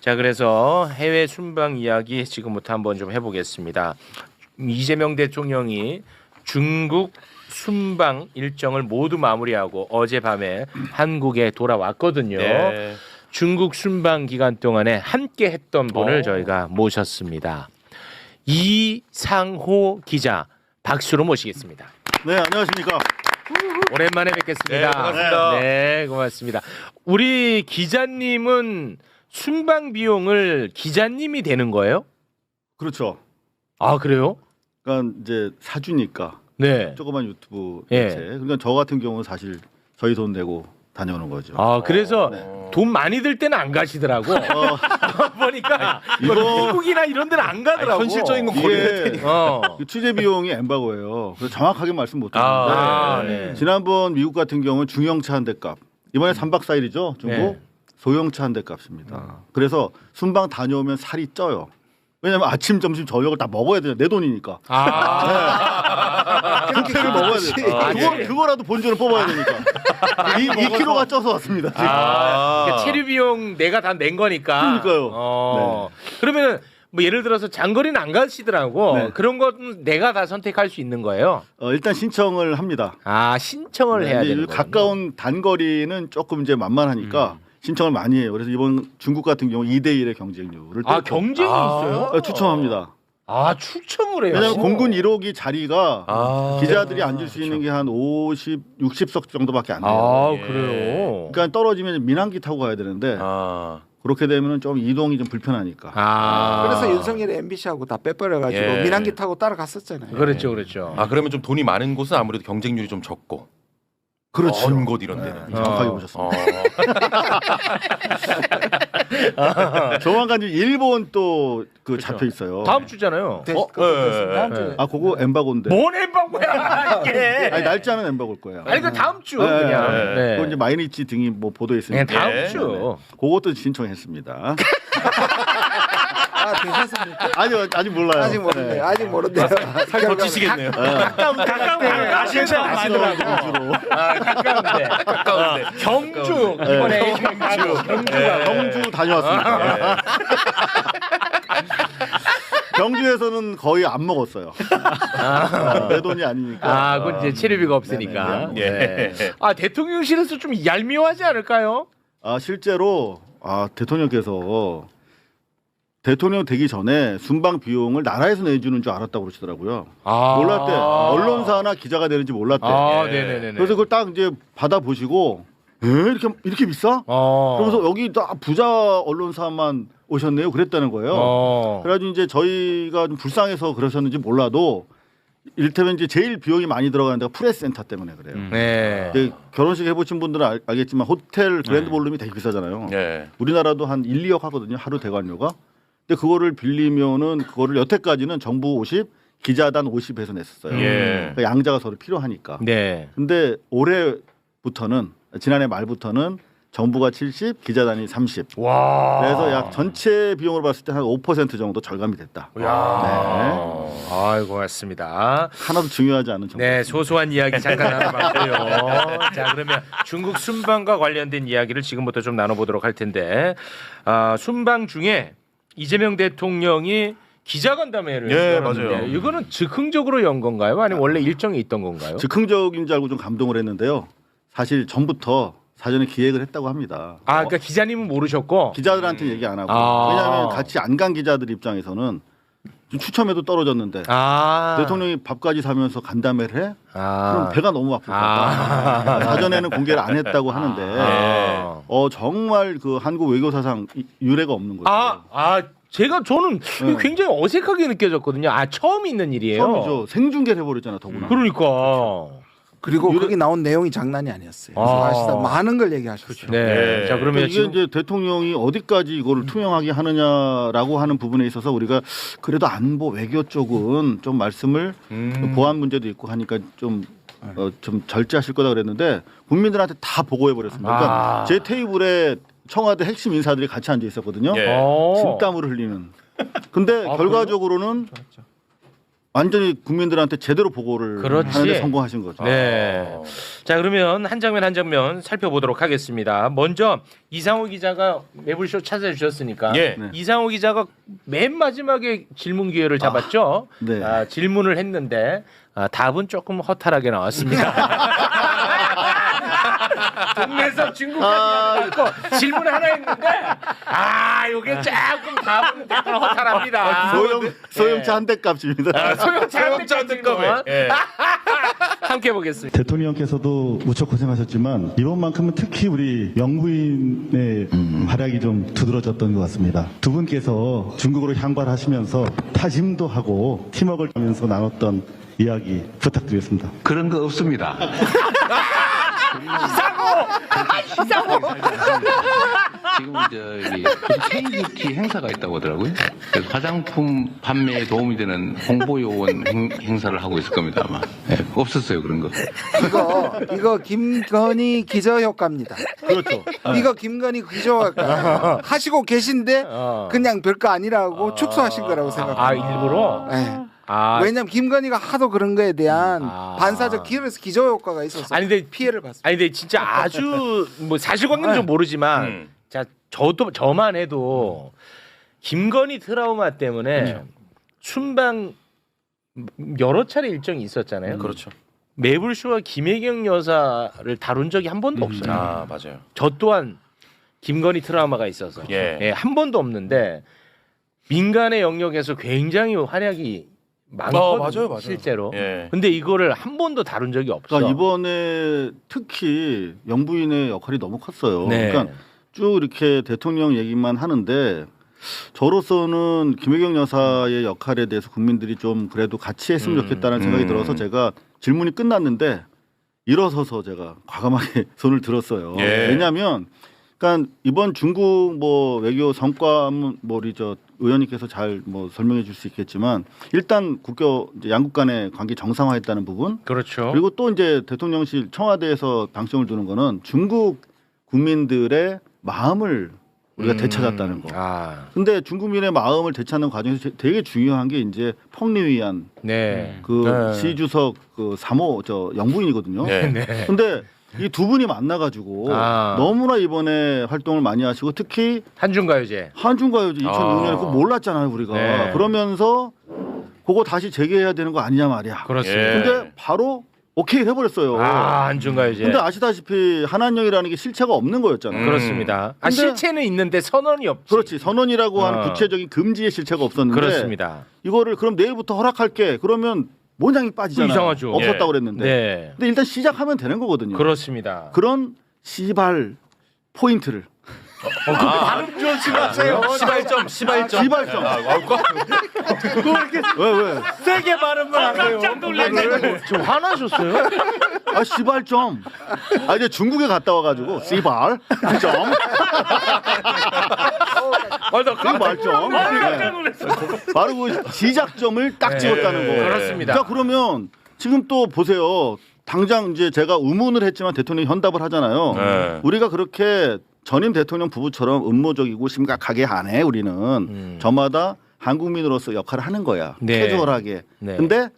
자, 그래서 해외 순방 이야기 지금부터 한번 좀 해보겠습니다. 이재명 대통령이 중국 순방 일정을 모두 마무리하고 어젯밤에 한국에 돌아왔거든요. 네. 중국 순방 기간 동안에 함께 했던 분을 저희가 모셨습니다. 이상호 기자 박수로 모시겠습니다. 네, 안녕하십니까. 오랜만에 뵙겠습니다. 네, 반갑습니다. 네, 고맙습니다. 우리 기자님은 순방 비용을 기자님이 되는 거예요? 그렇죠. 아, 그래요? 그러니까 이제 사주니까 네. 조그만 유튜브 예. 매체. 그러니까 저 같은 경우는 사실 저희 돈 내고 다녀오는 거죠. 아, 그래서 네. 돈 많이 들 때는 안 가시더라고. 보니까 미국이나 이런 데는 안 가더라고. 현실적인 건 이게 어. 그 취재 비용이 엠바고예요. 그래서 정확하게 말씀 못 드리는데 아, 네. 지난번 미국 같은 경우는 중형차 한 대 값. 이번에 3박 4일이죠. 중국 네. 소형차 한 대 값입니다. 그래서 순방 다녀오면 살이 쪄요. 왜냐면 아침, 점심, 저녁을 다 먹어야 돼요. 내 돈이니까. 그때를 먹어야 돼요. 그거라도 본전을 뽑아야 되니까. 2kg가 쪄서 왔습니다. 지금. 그러니까 체류 비용 내가 다 낸 거니까. 그러니까요. 그러면은 뭐 예를 들어서 장거리는 안 가시더라고. 네. 그런 건 내가 다 선택할 수 있는 거예요. 일단 신청을 합니다. 아, 신청을 해야 되는 거예요. 가까운 단거리는 조금 이제 만만하니까 신청을 많이 해요. 그래서 이번 중국 같은 경우 2대1의 경쟁률을 아, 경쟁이 있어요? 추첨합니다. 아, 추첨을 해요. 왜냐하면 공군 1호기 자리가 기자들이 앉을 수 있는 게 한 50, 60석 정도밖에 안 돼요. 아, 예. 그래요. 그러니까 떨어지면 민항기 타고 가야 되는데 그렇게 되면 좀 이동이 좀 불편하니까. 아. 그래서 윤석열이 MBC하고 다 빼버려가지고 예. 민항기 타고 따라갔었잖아요. 그렇죠, 그렇죠. 아 그러면 좀 돈이 많은 곳은 아무래도 경쟁률이 좀 적고 그렇죠. 먼 곳 이런 데는 정확하게 보셨습니다. 조만간 이제 일본 또 그 잡혀 있어요. 다음 주잖아요. 네. 다음 주에. 아 그거 엠바고인데. 뭔 엠바고야 이게. 아니 날짜는 엠바고일 거예요. 아니 그 다음 주 네, 그냥. 네. 네. 그거 이제 마이니치 등이 뭐 보도에 그냥 있으니까. 다음 예. 주. 그것도 신청했습니다. 아, 괜찮습니까? 아직 몰라요. 아직 모르는데, 네. 아직 모르는데요. 살 더 찌시겠네요. 가까운데 가시면서 가시더라고. 아, 가까운데. 가까운데. 경주 이번에 경주가 경주 다녀왔습니다. 경주에서는 거의 안 먹었어요. 내 돈이 아니니까. 아, 그건 이제 체류비가 없으니까. 네네. 네. 아, 대통령실에서 좀 얄미워하지 않을까요? 실제로 대통령께서 대통령 되기 전에 순방 비용을 나라에서 내주는 줄 알았다고 그러시더라고요. 아. 몰랐대. 언론사나 기자가 되는지 몰랐대. 아, 예. 네네네. 그래서 그걸 딱 이제 받아 보시고 이렇게 비싸? 그러면서 여기 다 부자 언론사만 오셨네요. 그랬다는 거예요. 그래가지고 이제 저희가 좀 불쌍해서 그러셨는지 몰라도 이를테면 이제 제일 비용이 많이 들어가는 데가 프레스센터 때문에 그래요. 네. 근데 결혼식 해보신 분들은 알겠지만 호텔 그랜드 볼룸이 되게 비싸잖아요. 예. 우리나라도 한 1, 2억 하거든요. 하루 대관료가. 근데 그거를 빌리면은 그거를 여태까지는 정부 50, 기자단 50에서 냈었어요. 예. 그러니까 양자가 서로 필요하니까. 네. 근데 올해부터는 지난해 말부터는 정부가 70, 기자단이 30. 와. 그래서 약 전체 비용으로 봤을 때 한 5% 정도 절감이 됐다. 야. 아이고, 고맙습니다. 하나도 중요하지 않은 정보. 네, 소소한 이야기 잠깐 나눠봤고요. 자, 그러면 중국 순방과 관련된 이야기를 지금부터 좀 나눠보도록 할 텐데, 순방 중에 이재명 대통령이 기자간담회를 예, 열었는데 맞아요. 이거는 즉흥적으로 연 건가요? 아니면 원래 일정이 있던 건가요? 즉흥적인 줄 알고 좀 감동을 했는데요. 사실 전부터 사전에 기획을 했다고 합니다. 아, 그러니까 기자님은 모르셨고. 기자들한테 얘기 안 하고. 아. 왜냐하면 같이 안 간 기자들 입장에서는 좀 추첨에도 떨어졌는데 대통령이 밥까지 사면서 간담회를 해? 그럼 배가 너무 아플 거다. 사전에는 공개를 안 했다고 하는데 정말 그 한국 외교사상 유례가 없는 거죠. 저는 네. 굉장히 어색하게 느껴졌거든요. 처음 있는 일이에요. 처음이죠. 생중계를 해버렸잖아 더구나. 그러니까. 그리고 거기 나온 내용이 장난이 아니었어요. 사실상 많은 걸 얘기하셨어요. 네. 자, 그러면 이게 지금 이제 대통령이 어디까지 이거를 투명하게 하느냐라고 하는 부분에 있어서 우리가 그래도 안보 외교 쪽은 좀 말씀을 보안 문제도 있고 하니까 좀 절제하실 거다 그랬는데 국민들한테 다 보고해 버렸습니다. 그러니까 제 테이블에 청와대 핵심 인사들이 같이 앉아 있었거든요. 예. 진땀을 흘리는. 근데 결과적으로는 완전히 국민들한테 제대로 보고를 그렇지. 하는데 성공하신 거죠. 네. 자 그러면 한 장면 한 장면 살펴보도록 하겠습니다. 먼저 이상호 기자가 매불쇼 찾아주셨으니까 예. 네. 이상호 기자가 맨 마지막에 질문 기회를 잡았죠. 네. 질문을 했는데 답은 조금 허탈하게 나왔습니다. 동네에서 중국까지 갖고 질문 하나 했는데 이게 조금 답은 약간 허탈합니다. 소형차 한 대 값입니다. 소형차 한 대 값. 예. 함께 보겠습니다. 대통령께서도 무척 고생하셨지만 이번만큼은 특히 우리 영부인의 활약이 좀 두드러졌던 것 같습니다. 두 분께서 중국으로 향발하시면서 타심도 하고 팀워크를 하면서 나눴던 이야기 부탁드리겠습니다. 그런 거 없습니다. 지금 저기 K뷰티 행사가 있다고 하더라고요. 그래서 화장품 판매에 도움이 되는 홍보 요원 행사를 하고 있을 겁니다 아마. 네, 없었어요 그런 거. 이거 김건희 기저 효과입니다. 그렇죠. 이거 김건희 기저 효과 하시고 계신데 그냥 별거 아니라고 축소하신 거라고 생각합니다. 일부러? 네. 왜냐면 왜냐면 김건희가 하도 그런 거에 대한 반사적 기저 효과가 있어서 아니 근데 피해를 봤습니다. 아니 근데 진짜 아주 뭐 사실관계는 좀 모르지만 자 저만 해도 김건희 트라우마 때문에 순방 여러 차례 일정이 있었잖아요. 그렇죠. 매불쇼와 김혜경 여사를 다룬 적이 한 번도 없어요. 맞아요. 저 또한 김건희 트라우마가 있어서 한 번도 없는데 민간의 영역에서 굉장히 활약이 많거든요. 맞아요. 실제로. 예. 근데 이거를 한 번도 다룬 적이 없어. 그러니까 이번에 특히 영부인의 역할이 너무 컸어요. 네. 그러니까 쭉 이렇게 대통령 얘기만 하는데 저로서는 김혜경 여사의 역할에 대해서 국민들이 좀 그래도 같이 했으면 좋겠다는 생각이 들어서 제가 질문이 끝났는데 일어서서 제가 과감하게 손을 들었어요. 예. 왜냐하면 그러니까 이번 중국 뭐 외교 성과는 뭐 우리 저 의원님께서 잘 뭐 설명해 줄 수 있겠지만 일단 이제 양국 간의 관계 정상화했다는 부분 그렇죠. 그리고 또 이제 대통령실 청와대에서 방점을 두는 거는 중국 국민들의 마음을 우리가 되찾았다는 거. 근데 중국민의 마음을 되찾는 과정에서 되게 중요한 게 이제 펑리위안 그 시 주석 그 3호 저 영부인이거든요. 네. 근데 이 두 분이 만나가지고 너무나 이번에 활동을 많이 하시고 특히 한중가요제. 한중가요제 2006년에 그거 몰랐잖아요 우리가. 네. 그러면서 그거 다시 재개해야 되는 거 아니냐 말이야. 그렇습니다. 예. 근데 바로 오케이 해버렸어요. 한중가요제. 근데 아시다시피 한한령이라는 게 실체가 없는 거였잖아요. 그렇습니다. 근데- 실체는 있는데 선언이 없지. 그렇지 선언이라고 하는 구체적인 금지의 실체가 없었는데 그렇습니다. 이거를 그럼 내일부터 허락할게. 그러면 모양이 빠지잖아요. 이상하죠. 없었다고 예. 그랬는데. 네. 근데 일단 시작하면 되는 거거든요. 그렇습니다. 그런 시발 포인트를 발음 조심하세요. 시발점. 시발점. 왜? 세게 발음을 하세요. 깜짝 놀랐네. 좀 화나셨어요? 시발점. 이제 중국에 갔다 와가지고 시발 점. 시발점. 바로 그 시작점을 딱 찍었다는 거. 그렇습니다. 자 그러면 지금 또 보세요. 당장 이제 제가 의문을 했지만 대통령이 현답을 하잖아요. 네. 우리가 그렇게 전임 대통령 부부처럼 음모적이고 심각하게 안 해. 우리는 저마다 한국민으로서 역할을 하는 거야. 네. 캐주얼하게. 네. 근데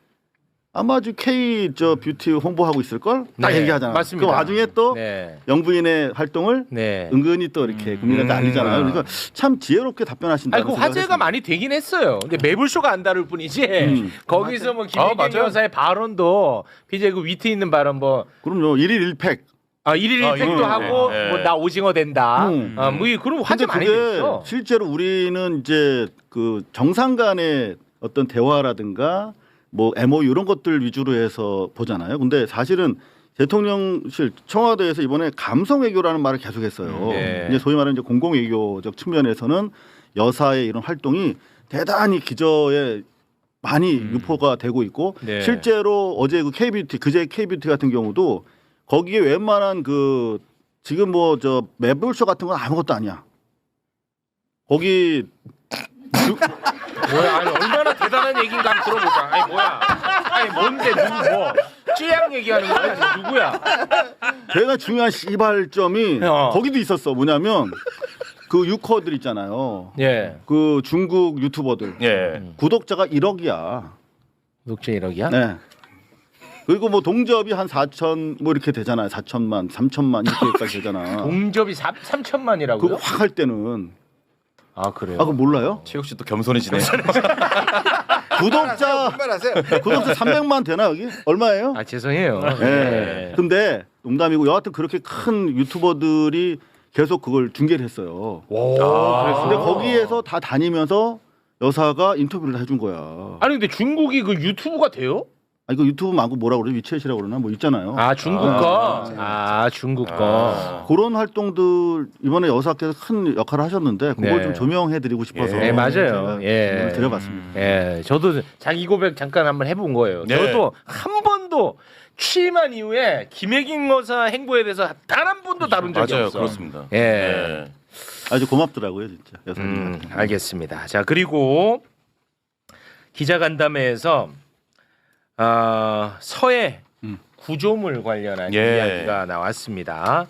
아마 아주 K 저 뷰티 홍보하고 있을 걸 딱 네. 얘기하잖아. 맞습니다. 그 와중에 또 네. 영부인의 활동을 네. 은근히 또 이렇게 국민한테 알리잖아요. 그러니까 참 지혜롭게 답변하신다. 아니 그 화제가 많이 되긴 했어요. 근데 매불쇼가 안 다룰 뿐이지. 거기서 뭐 김혜경 맞아요. 여사의 발언도 굉장히 그 위트 있는 발언 뭐 그럼요. 1일 1팩. 1일 1팩도 하고 네. 뭐 나 오징어 된다. 음. 뭐 그런 화제 근데 많이 그게 됐어. 실제로 우리는 이제 그 정상 간의 어떤 대화라든가 뭐 MOU 이런 것들 위주로 해서 보잖아요. 근데 사실은 대통령실 청와대에서 이번에 감성 외교라는 말을 계속했어요. 네. 이제 소위 말하는 이제 공공 외교적 측면에서는 여사의 이런 활동이 대단히 기저에 많이 유포가 되고 있고 네. 실제로 어제 그 K뷰티 그제 K뷰티 같은 경우도 거기에 웬만한 그 지금 뭐 저 매불쇼 같은 건 아무것도 아니야. 거기 뭐야? 아니 얼마나 대단한 얘기인가 한번 들어보자. 아니 뭐야? 아니 뭔데 누구 뭐 쯔양 얘기하는 거야? 누구야? 제가 중요한 시발점이 거기도 있었어. 뭐냐면 그 유커들 있잖아요. 예. 그 중국 유튜버들 예. 구독자가 1억이야. 구독자 1억이야? 네. 그리고 뭐 동접이 한 4천 뭐 이렇게 되잖아요. 4천만, 3천만 이렇게까지 되잖아. 동접이 3천만이라고요? 그거 확 할 때는 아 그래요? 그거 몰라요? 최욱 씨또 겸손해지네. 구독자 분발하세요. 300만 되나 여기? 얼마예요? 아 죄송해요. 네. 근데 농담이고 여하튼 그렇게 큰 유튜버들이 계속 그걸 중계를 했어요. 근데 거기에서 다 다니면서 여사가 인터뷰를 해준 거야. 아니 근데 중국이 그 유튜브가 돼요? 아 이거 유튜브 말고 뭐라 그래? 위챗이라고 그러나 뭐 있잖아요. 아 중국 거. 아 중국 거. 그런 활동들 이번에 여사께서 큰 역할을 하셨는데 그걸 네. 좀 조명해드리고 싶어서 네, 맞아요. 제가 예. 드려봤습니다. 예, 저도 자기 고백 잠깐 한번 해본 거예요. 네. 저도 한 번도 취임한 이후에 김혜경 여사 행보에 대해서 단 한 번도 다룬 적이 맞아요, 없어. 그렇습니다. 예. 네. 아주 고맙더라고요 진짜 여사님. 알겠습니다. 자 그리고 기자간담회에서 서해 구조물 관련한 예. 이야기가 나왔습니다.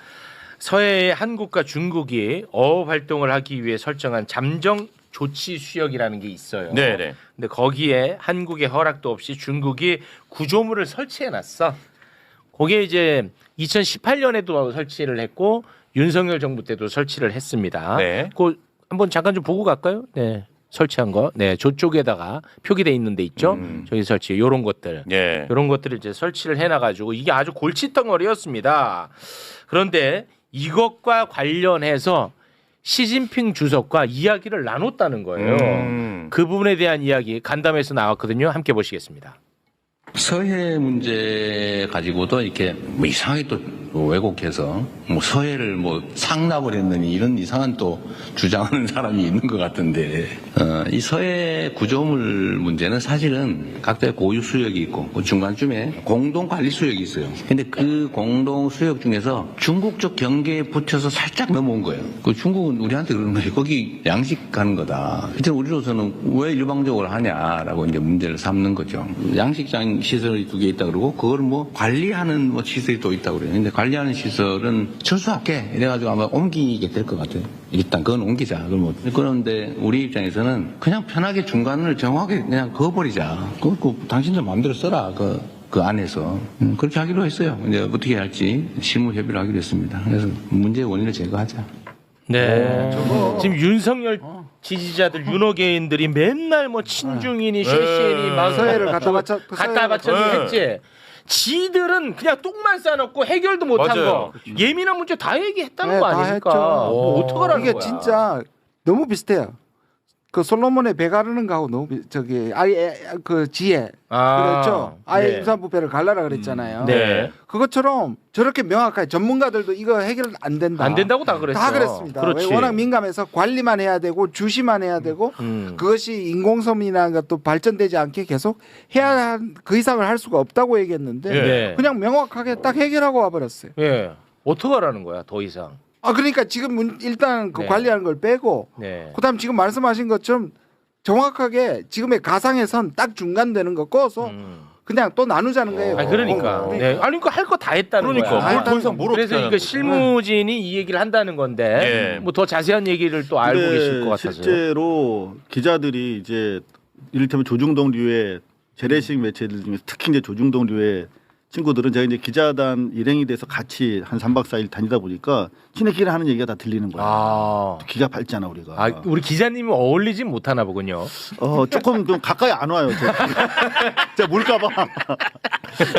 서해의 한국과 중국이 어업 활동을 하기 위해 설정한 잠정 조치 수역이라는 게 있어요. 네네. 근데 거기에 한국의 허락도 없이 중국이 구조물을 설치해 놨어. 거기에 이제 2018년에도 설치를 했고 윤석열 정부 때도 설치를 했습니다. 네. 그 한번 잠깐 좀 보고 갈까요? 네. 설치한 거. 네. 저쪽에다가 표기돼 있는 데 있죠. 저기 설치. 요런 것들. 예. 이런 것들을 이제 설치를 해놔 가지고 이게 아주 골칫덩어리였습니다. 그런데 이것과 관련해서 시진핑 주석과 이야기를 나눴다는 거예요. 그 부분에 대한 이야기 간담회에서 나왔거든요. 함께 보시겠습니다. 서해 문제 가지고도 이렇게 뭐 이상하게 또 왜곡해서 뭐 서해를 뭐 상납을 했느니 이런 이상한 또 주장하는 사람이 있는 것 같은데 이 서해 구조물 문제는 사실은 각자의 고유 수역이 있고 그 중간쯤에 공동 관리 수역이 있어요. 근데 그 공동 수역 중에서 중국 쪽 경계에 붙여서 살짝 넘어온 거예요. 그 중국은 우리한테 그러는 거예요. 거기 양식하는 거다. 하여튼 우리로서는 왜 일방적으로 하냐라고 이제 문제를 삼는 거죠. 양식장 시설이 2개 있다 그러고 그걸 뭐 관리하는 뭐 시설이 또 있다 그래요. 근데 관리하는 시설은 철수할게 이래가지고 아마 옮기게 될 것 같아요. 일단 그건 옮기자. 그런데 우리 입장에서는 그냥 편하게 중간을 정확하게 그냥 그어버리자. 그 당신들 마음대로 써라. 그 안에서 그렇게 하기로 했어요. 이제 어떻게 할지 실무 협의를 하기로 했습니다. 그래서 문제의 원인을 제거하자. 네. 지금 윤석열 지지자들 윤호개인들이 맨날 뭐 친중이니 셰시니 막 서해를 갖다 바쳐 했지. 지들은 그냥 똥만 싸놓고 해결도 못한 맞아요. 거 예민한 문제 다 얘기했다는 네, 거 다 아닙니까? 했죠. 뭐 어떡하라는 이게 거야? 진짜 너무 비슷해요. 그 솔로몬의 배 가르는 거하고 너무 저기 아예 그 지혜 그랬죠. 아예 네. 임산부배를 갈라라 그랬잖아요. 네. 그것처럼 저렇게 명확하게 전문가들도 이거 해결 안 된다. 안 된다고 다 그랬어. 다 그랬습니다. 그렇지. 왜 워낙 민감해서 관리만 해야 되고 주시만 해야 되고 그것이 인공섬이나 것도 발전되지 않게 계속 해야 그 이상을 할 수가 없다고 얘기했는데 네. 그냥 명확하게 딱 해결하고 와버렸어요. 예. 어떡하라는 거야? 더 이상. 그러니까 지금 일단 그 네. 관리하는 걸 빼고 네. 그다음 지금 말씀하신 것처럼 정확하게 지금의 가상에선 딱 중간되는 거 꺼서 그냥 또 나누자는 거예요. 아니 그러니까. 네. 아니 그러니까 할 거 다 했다는 그러니까 거야. 뭘 더 이상 뭘 그래서 어떻게 이거 실무진이 이 얘기를 한다는 건데 예. 뭐 더 자세한 얘기를 또 알고 근데 계실 것 같아서요. 실제로 기자들이 이제 이를테면 조중동류의 재래식 매체들 중에 특히 이제 조중동류의 친구들은 제가 이제 기자단 일행이 돼서 같이 한 3박 4일 다니다 보니까 지네끼리 하는 얘기가 다 들리는 거야. 아. 기가 밝잖아 우리가. 우리 기자님은 어울리진 못하나 보군요. 조금 좀 가까이 안 와요. 제가 몰까봐.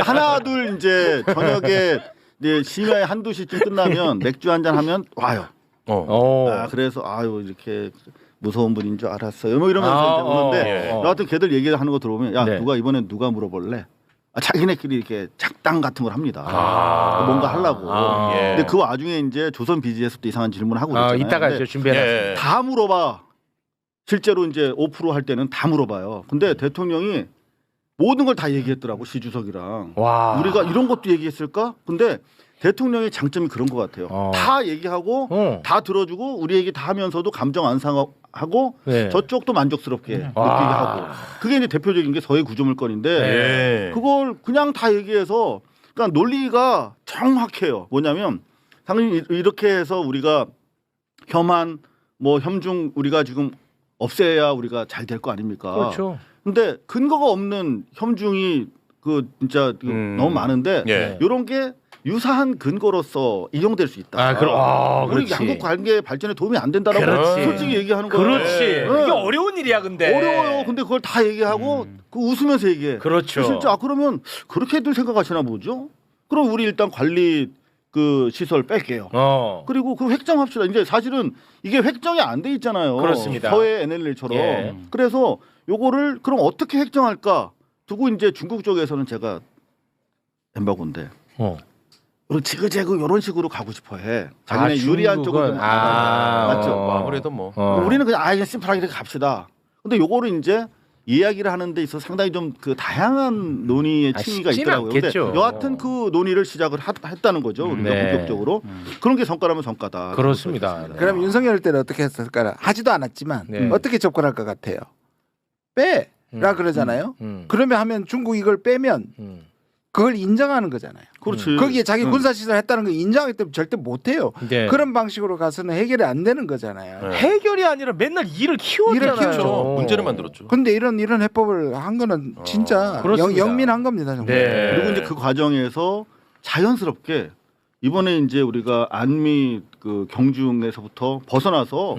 하나 둘 이제 저녁에 이제 심야에 한두 시쯤 끝나면 맥주 한잔 하면 와요. 그래서 아유 이렇게 무서운 분인 줄 알았어요. 뭐 이러면서 이제 오는데 여하튼 걔들 얘기하는 거 들어보면 야 네. 누가 이번엔 누가 물어볼래? 자기네끼리 이렇게 작당 같은 걸 합니다. 뭔가 하려고. 예. 근데 그 와중에 이제 조선 비즈에서 또 이상한 질문을 하고 있잖아요. 이따가 근데 저 준비해놨습니다. 예. 다 물어봐. 실제로 이제 5% 할 때는 다 물어봐요. 근데 대통령이 모든 걸 다 얘기했더라고 시주석이랑. 와. 우리가 이런 것도 얘기했을까? 근데 대통령의 장점이 그런 것 같아요. 다 얘기하고 다 들어주고 우리 얘기 다 하면서도 감정 안 상하고 네. 저쪽도 만족스럽게 느끼게 하고. 그게 이제 대표적인 게 서해 구조물건인데 예. 그걸 그냥 다 얘기해서 그러니까 논리가 정확해요. 뭐냐면 당연히 이렇게 해서 우리가 혐한 뭐 혐중 우리가 지금 없애야 우리가 잘 될 거 아닙니까? 그렇죠. 근데 근거가 없는 혐중이 그 진짜 너무 많은데 예. 이런 게 유사한 근거로서 이용될 수 있다. 아, 그럼 우리 그렇지. 양국 관계 발전에 도움이 안 된다라고 그렇지. 솔직히 얘기하는 거예요. 그렇지. 네. 이게 어려운 일이야, 근데. 어려워요. 근데 그걸 다 얘기하고 그 웃으면서 얘기해. 그렇죠. 실제 그러면 그렇게들 생각하시나 보죠? 그럼 우리 일단 관리 그 시설 뺄게요. 그리고 그 획정합시다. 이제 사실은 이게 획정이 안 돼 있잖아요. 그렇습니다. 서해 NLL처럼. 예. 그래서 요거를 그럼 어떻게 획정할까 두고 이제 중국 쪽에서는 제가 엠바고인데 지그재그 이런 식으로 가고 싶어해. 자기네 유리한 쪽으로 좀 맞죠? 뭐 아무래도 뭐 우리는 그냥 그냥 심플하게 이렇게 갑시다. 근데 요거를 이제 이야기를 하는 데 있어서 상당히 좀 그 다양한 논의의 층위가 쉽지는 있더라고요. 근데 않겠죠. 여하튼 그 논의를 시작을 했다는 거죠. 우리가 네. 본격적으로. 그런 게 성과라면 성과다. 그렇습니다. 그럼 윤석열 때는 어떻게 했을까? 하지도 않았지만 네. 어떻게 접근할 것 같아요? 빼라 그러잖아요. 그러면 하면 중국 이걸 빼면 그걸 인정하는 거잖아요. 그렇지. 거기에 자기 군사시설 했다는 거 인정하기 때문에 절대 못해요. 네. 그런 방식으로 가서는 해결이 안 되는 거잖아요. 네. 해결이 아니라 맨날 일을 키웠잖아요. 그렇죠. 문제를 만들었죠. 근데 이런 해법을 한 거는 진짜 그렇습니다. 영민한 겁니다. 정말. 네. 그리고 이제 그 과정에서 자연스럽게 이번에 이제 우리가 안미 그 경중에서부터 벗어나서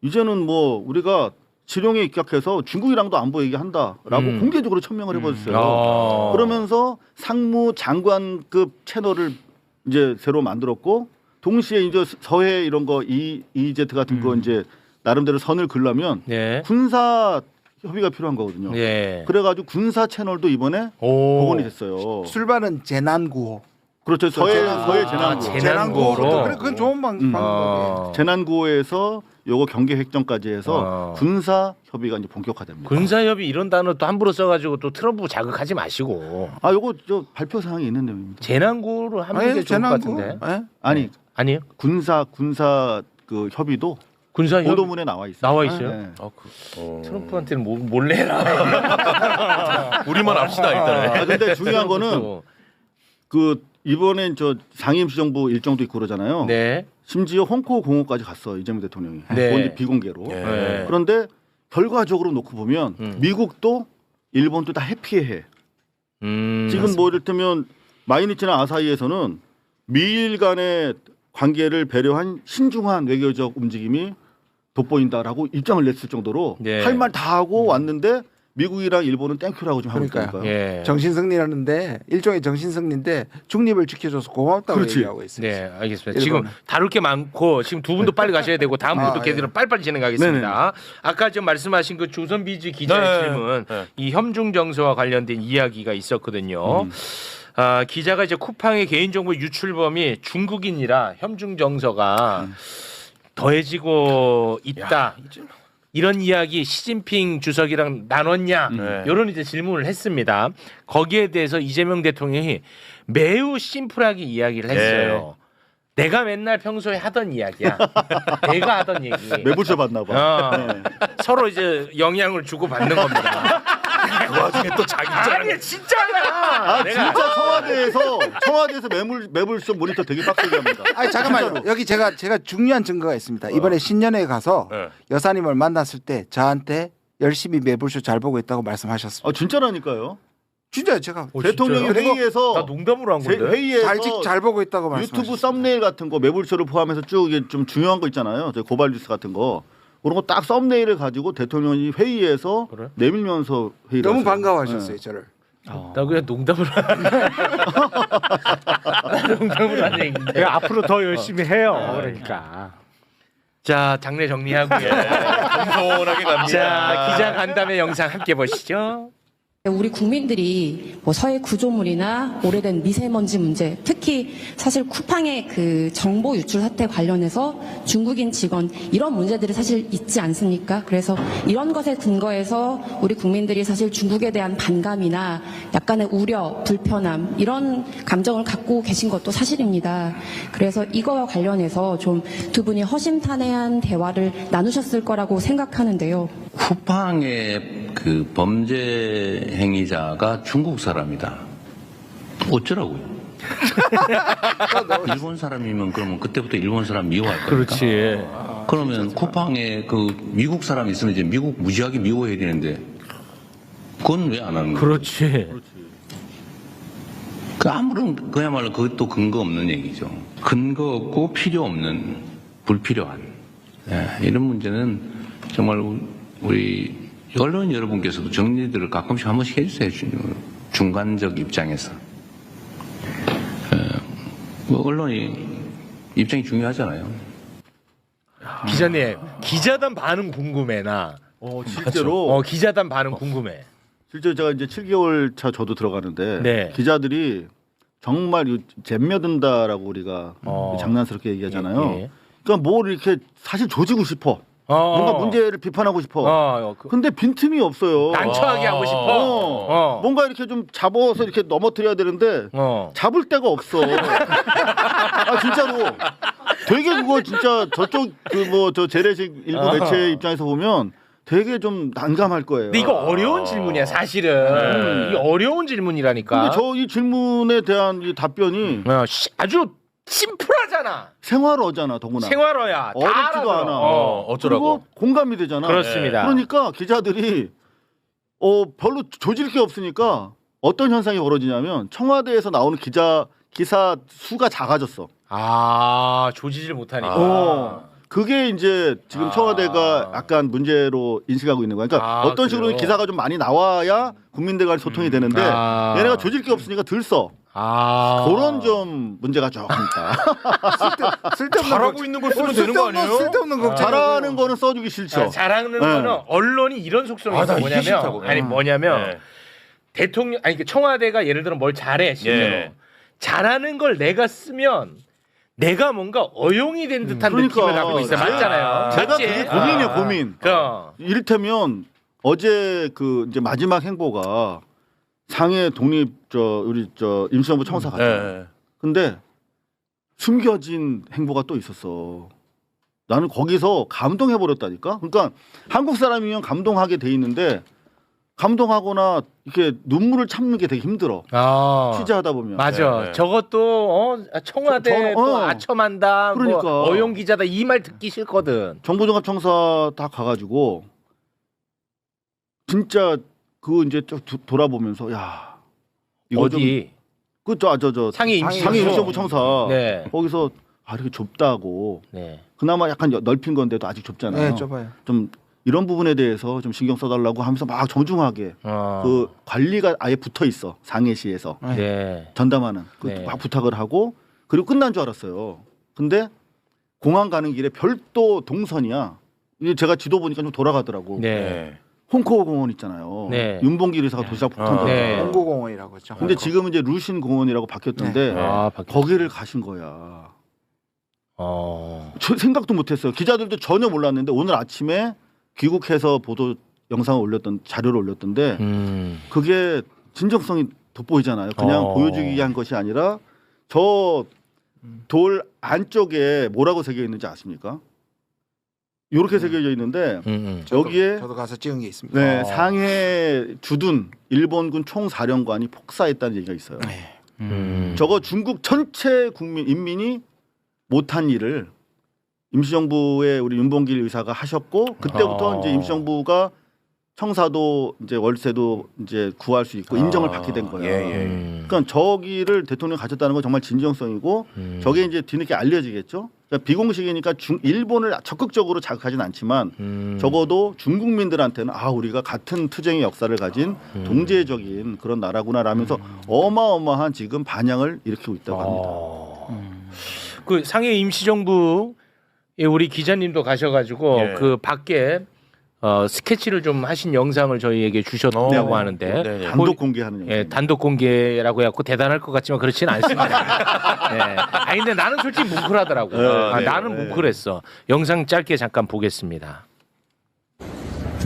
이제는 뭐 우리가 지령에 입각해서 중국이랑도 안보 얘기한다라고 공개적으로 천명을 해버렸어요. 그러면서 상무 장관급 채널을 이제 새로 만들었고 동시에 이제 서해 이런 거 EEZ 같은 거 이제 나름대로 선을 그려면 네. 군사 협의가 필요한 거거든요. 네. 그래가지고 군사 채널도 이번에 복원이 됐어요. 출발은 재난구호. 그렇죠. 서해 재난구호. 재난구호로. 그래, 그건 좋은 방법이에요. 재난구호에서 요거 경계 획정까지 해서 군사 협의가 이제 본격화됩니다. 군사협의 이런 단어 또 함부로 써가지고 또 트럼프 자극하지 마시고. 요거 저 발표 사항이 있는 내용입니다. 재난구로 하는 게 좋을 것 같은데. 아니 아니요. 군사 그 협의도 군사협의 보도문에 나와 있어요. 나와 있어요. 네. 트럼프한테는 몰래 해라. 우리만 합시다 일단. 근데 중요한 거는 그 이번엔 저 상임시정부 일정도 있고 그러잖아요. 네. 심지어 홍콩 공호까지 갔어 이재명 대통령이. 네. 그건 이제 비공개로. 네. 그런데 결과적으로 놓고 보면 미국도 일본도 다 해피해. 지금 뭐 이를테면 마이니치나 아사히에서는 미일 간의 관계를 배려한 신중한 외교적 움직임이 돋보인다라고 입장을 냈을 정도로 네. 할 말 다 하고 왔는데 미국이랑 일본은 땡큐라고 좀 하고 그러니까요. 있다니까요. 예. 정신승리라는데 일종의 정신승리인데 중립을 지켜줘서 고맙다고 그렇지. 얘기하고 있어요. 네, 알겠습니다. 일본은. 지금 다룰 게 많고 지금 두 분도 빨리 가셔야 되고 다음 분도 예. 계속 빨리빨리 진행하겠습니다. 아까 지금 말씀하신 그 조선비즈 기자의 질문, 이 혐중 정서와 관련된 이야기가 있었거든요. 기자가 이제 쿠팡의 개인정보 유출범이 중국인이라 혐중 정서가 더해지고 있다. 이런 이야기 시진핑 주석이랑 나눴냐 이런 이제 질문을 했습니다. 거기에 대해서 이재명 대통령이 매우 심플하게 이야기를 했어요. 내가 맨날 평소에 하던 이야기야. 내가 하던 얘기. 매부쇼 받나 봐. 네. 서로 이제 영향을 주고 받는 겁니다. 그 와중에 또 자기 아니 진짜야. 진짜 청와대에서 매불쇼 모니터 되게 빡세게 합니다. 아니 잠깐만요. 여기 제가 중요한 증거가 있습니다. 이번에 신년회에 가서 여사님을 만났을 때 저한테 열심히 매불쇼 잘 보고 있다고 말씀하셨습니다. 진짜라니까요. 진짜요, 제가. 대통령이 진짜요? 회의에서 나 농담으로 한 건데. 회의에서 잘 보고 있다고 말씀하셨어요. 유튜브 썸네일 같은 거 매불쇼를 포함해서 쭉 이게 좀 중요한 거 있잖아요. 저 고발 뉴스 같은 거. 그런 거 딱 썸네일을 가지고 대통령이 회의에서 그래? 내밀면서 회의를 너무 하세요. 반가워하셨어요, 저를. 나 그냥 농담으로 농담으로 한 얘기인데. 앞으로 더 열심히 해요. 그러니까. 자, 장례 정리하고요. 공손하게 갑니다. 자, 기자 간담회 영상 함께 보시죠. 우리 국민들이 뭐 서해 구조물이나 오래된 미세먼지 문제, 특히 사실 쿠팡의 그 정보 유출 사태 관련해서 중국인 직원 이런 문제들이 사실 있지 않습니까? 그래서 이런 것에 근거해서 우리 국민들이 사실 중국에 대한 반감이나 약간의 우려, 불편함 이런 감정을 갖고 계신 것도 사실입니다. 그래서 이거와 관련해서 좀 두 분이 허심탄회한 대화를 나누셨을 거라고 생각하는데요. 쿠팡의 그 범죄 행위자가 중국 사람이다. 어쩌라고요? 일본 사람이면 그러면 그때부터 일본 사람 미워할 겁니까? 그렇지. 그러면 쿠팡에 그 미국 사람 있으면 이제 미국 무지하게 미워해야 되는데 그건 왜 안 하는 거예요? 그렇지. 그 아무런 그야말로 그것도 근거 없는 얘기죠. 근거 없고 필요 없는 불필요한 이런 문제는 정말 우리 언론 여러분께서도 정리들을 가끔씩 한 번씩 해주세요. 중간적 입장에서 뭐 언론이 입장이 중요하잖아요. 기자님, 기자단 반응 궁금해 나. 실제로 기자단 반응 궁금해. 실제로 제가 이제 7개월 차 저도 들어가는데 네. 기자들이 정말 잼며든다라고 우리가 장난스럽게 얘기하잖아요. 예. 그러니까 뭘 이렇게 사실 조지고 싶어. 뭔가 문제를 비판하고 싶어. 근데 빈틈이 없어요. 난처하게 하고 싶어. 뭔가 이렇게 좀 잡아서 이렇게 넘어뜨려야 되는데 잡을 데가 없어. 아 진짜로. 되게 그거 진짜 저쪽 그 뭐 저 재래식 일부 매체 입장에서 보면 되게 좀 난감할 거예요. 근데 이거 어려운 질문이야 사실은. 이게 어려운 질문이라니까. 근데 저 이 질문에 대한 이 답변이 아주 심플하잖아. 생활어잖아 더구나. 생활어야. 어렵지도 않아. 어쩌라고. 그리고 공감이 되잖아. 그렇습니다. 그러니까 기자들이 별로 조질 게 없으니까 어떤 현상이 벌어지냐면 청와대에서 나오는 기사 수가 작아졌어. 조지질 못하니까. 그게 이제 지금 청와대가 약간 문제로 인식하고 있는 거야. 그러니까 어떤 식으로 그래요? 기사가 좀 많이 나와야 국민들 간의 소통이 되는데 얘네가 조질 게 없으니까 들 써. 그런 좀 문제가 조금 있다. 쓸데없는 잘하고 있는 걸 쓰면 되는 거 아니에요? 쓸데없는 걱정. 잘하는 거는 써주기 싫죠. 잘하는 거는 언론이 이런 속성이 있어. 이게 싫다고. 뭐냐면 대통령 그 청와대가 예를 들어 뭘 잘해 실제로 잘하는 걸 내가 쓰면 내가 뭔가 어용이 된 듯한 느낌을 갖고 있어. 맞잖아요. 제가 맞지? 그게 고민이에요, 고민. 이를테면 어제 그 이제 마지막 행보가 상해 독립 우리 임시정부 청사 갔잖아요. 근데 숨겨진 행보가 또 있었어. 나는 거기서 감동해 버렸다니까. 그러니까 한국 사람이면 감동하게 돼 있는데 감동하거나 이렇게 눈물을 참는 게 되게 힘들어. 취재하다 보면. 맞아. 저것도 청와대 또 아첨한다. 그러니까. 뭐 어용 기자다 이 말 듣기 싫거든. 정보종합청사 다 가가지고 진짜 그거 이제 쭉 돌아보면서 야 이거 어디? 그저 상해 임시정부 청사 네. 거기서 이렇게 좁다고. 네. 그나마 약간 넓힌 건데도 아직 좁잖아요. 네, 좁아요. 좀 이런 부분에 대해서 좀 신경 써달라고 하면서 막 정중하게 그 관리가 아예 붙어 있어 상해시에서 네. 전담하는 네. 막 부탁을 하고 그리고 끝난 줄 알았어요. 근데 공항 가는 길에 별도 동선이야. 이게 제가 지도 보니까 좀 돌아가더라고. 네. 홍콩 공원 있잖아요. 네. 윤봉길 의사가 도시락 폭탄 네. 홍고공원이라고 했죠. 근데 지금은 이제 루신 공원이라고 바뀌었던데 거기를 가신 거야. 저 생각도 못했어요. 기자들도 전혀 몰랐는데 오늘 아침에 귀국해서 보도 영상을 올렸던 자료를 올렸던데 그게 진정성이 돋보이잖아요. 그냥 보여주기 위한 것이 아니라 저 돌 안쪽에 뭐라고 새겨 있는지 아십니까? 이렇게 새겨져 있는데 여기에 저도 가서 찍은 게 있습니다. 네, 상해 주둔 일본군 총사령관이 폭사했다는 얘기가 있어요. 저거 중국 전체 인민이 못한 일을 임시정부의 우리 윤봉길 의사가 하셨고 그때부터 이제 임시정부가 청사도 이제 월세도 이제 구할 수 있고 인정을 받게 된 거예요. 그러니까 저기를 대통령 가졌다는 건 정말 진정성이고 저게 이제 뒤늦게 알려지겠죠. 그러니까 비공식이니까 일본을 적극적으로 자극하진 않지만 적어도 중국민들한테는 우리가 같은 투쟁의 역사를 가진 동제적인 그런 나라구나라면서 어마어마한 지금 반향을 일으키고 있다고 합니다. 그 상해 임시정부에 우리 기자님도 가셔가지고 그 밖에 스케치를 좀 하신 영상을 저희에게 주셨다고 하는데 단독 공개하는 영상. 예, 단독 공개라고 해갖고 대단할 것 같지만 그렇지는 않습니다. 예. 근데 나는 솔직히 뭉클하더라고. 나는 뭉클했어. 영상 짧게 잠깐 보겠습니다.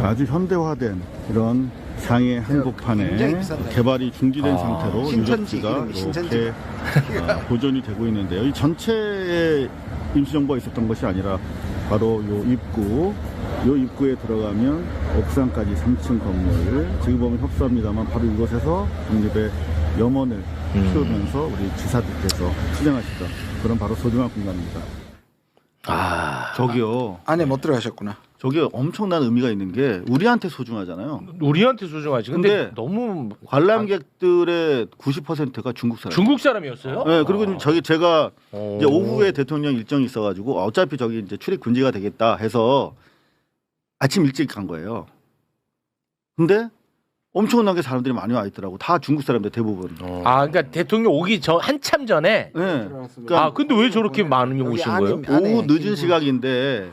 아주 현대화된 이런 상해 한복판에 개발이 중지된 상태로 유적지가 이렇게 보존이 되고 있는데요. 이 전체에 임시정부가 있었던 것이 아니라 바로 요 입구에 들어가면 옥상까지 3층 건물, 지금 보면 협소합니다만 바로 이곳에서 독립의 염원을 피우면서 우리 지사들께서 투쟁하시던 그런 바로 소중한 공간입니다. 저기요. 안에 못 들어가셨구나. 저게 엄청난 의미가 있는 게 우리한테 소중하잖아요. 우리한테 소중하지. 근데 근데 너무 관람객들의 90%가 중국 사람. 중국 사람이었어요? 네, 그리고 지금 제가 오. 이제 오후에 대통령 일정이 있어가지고 어차피 저기 이제 출입 금지가 되겠다 해서 아침 일찍 간 거예요. 근데 엄청나게 사람들이 많이 와 있더라고. 다 중국 사람들 대부분. 아, 그러니까 대통령 오기 전 한참 전에. 네. 들어갔습니다. 아, 근데 왜 저렇게 많은 여기 오신 안에 거예요? 오후 늦은 김구. 시각인데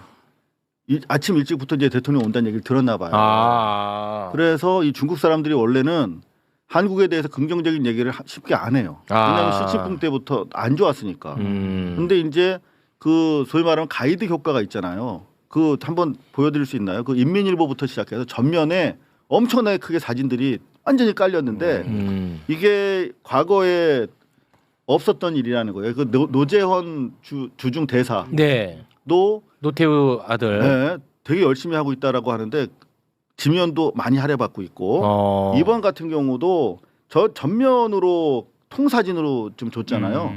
아침 일찍부터 이제 대통령 온다는 얘기를 들었나 봐요. 아, 그래서 이 중국 사람들이 원래는 한국에 대해서 긍정적인 얘기를 쉽게 안 해요. 왜냐하면 아. 시진핑 때부터 안 좋았으니까. 근데 이제 그 소위 말하면 가이드 효과가 있잖아요. 그 한번 보여드릴 수 있나요? 그 인민일보부터 시작해서 전면에 엄청나게 크게 사진들이 완전히 깔렸는데 이게 과거에 없었던 일이라는 거예요. 그 노재헌 주중 대사도 네. 노태우 아들. 네, 되게 열심히 하고 있다라고 하는데 지면도 많이 할애받고 있고 이번 같은 경우도 저 전면으로 통사진으로 좀 줬잖아요.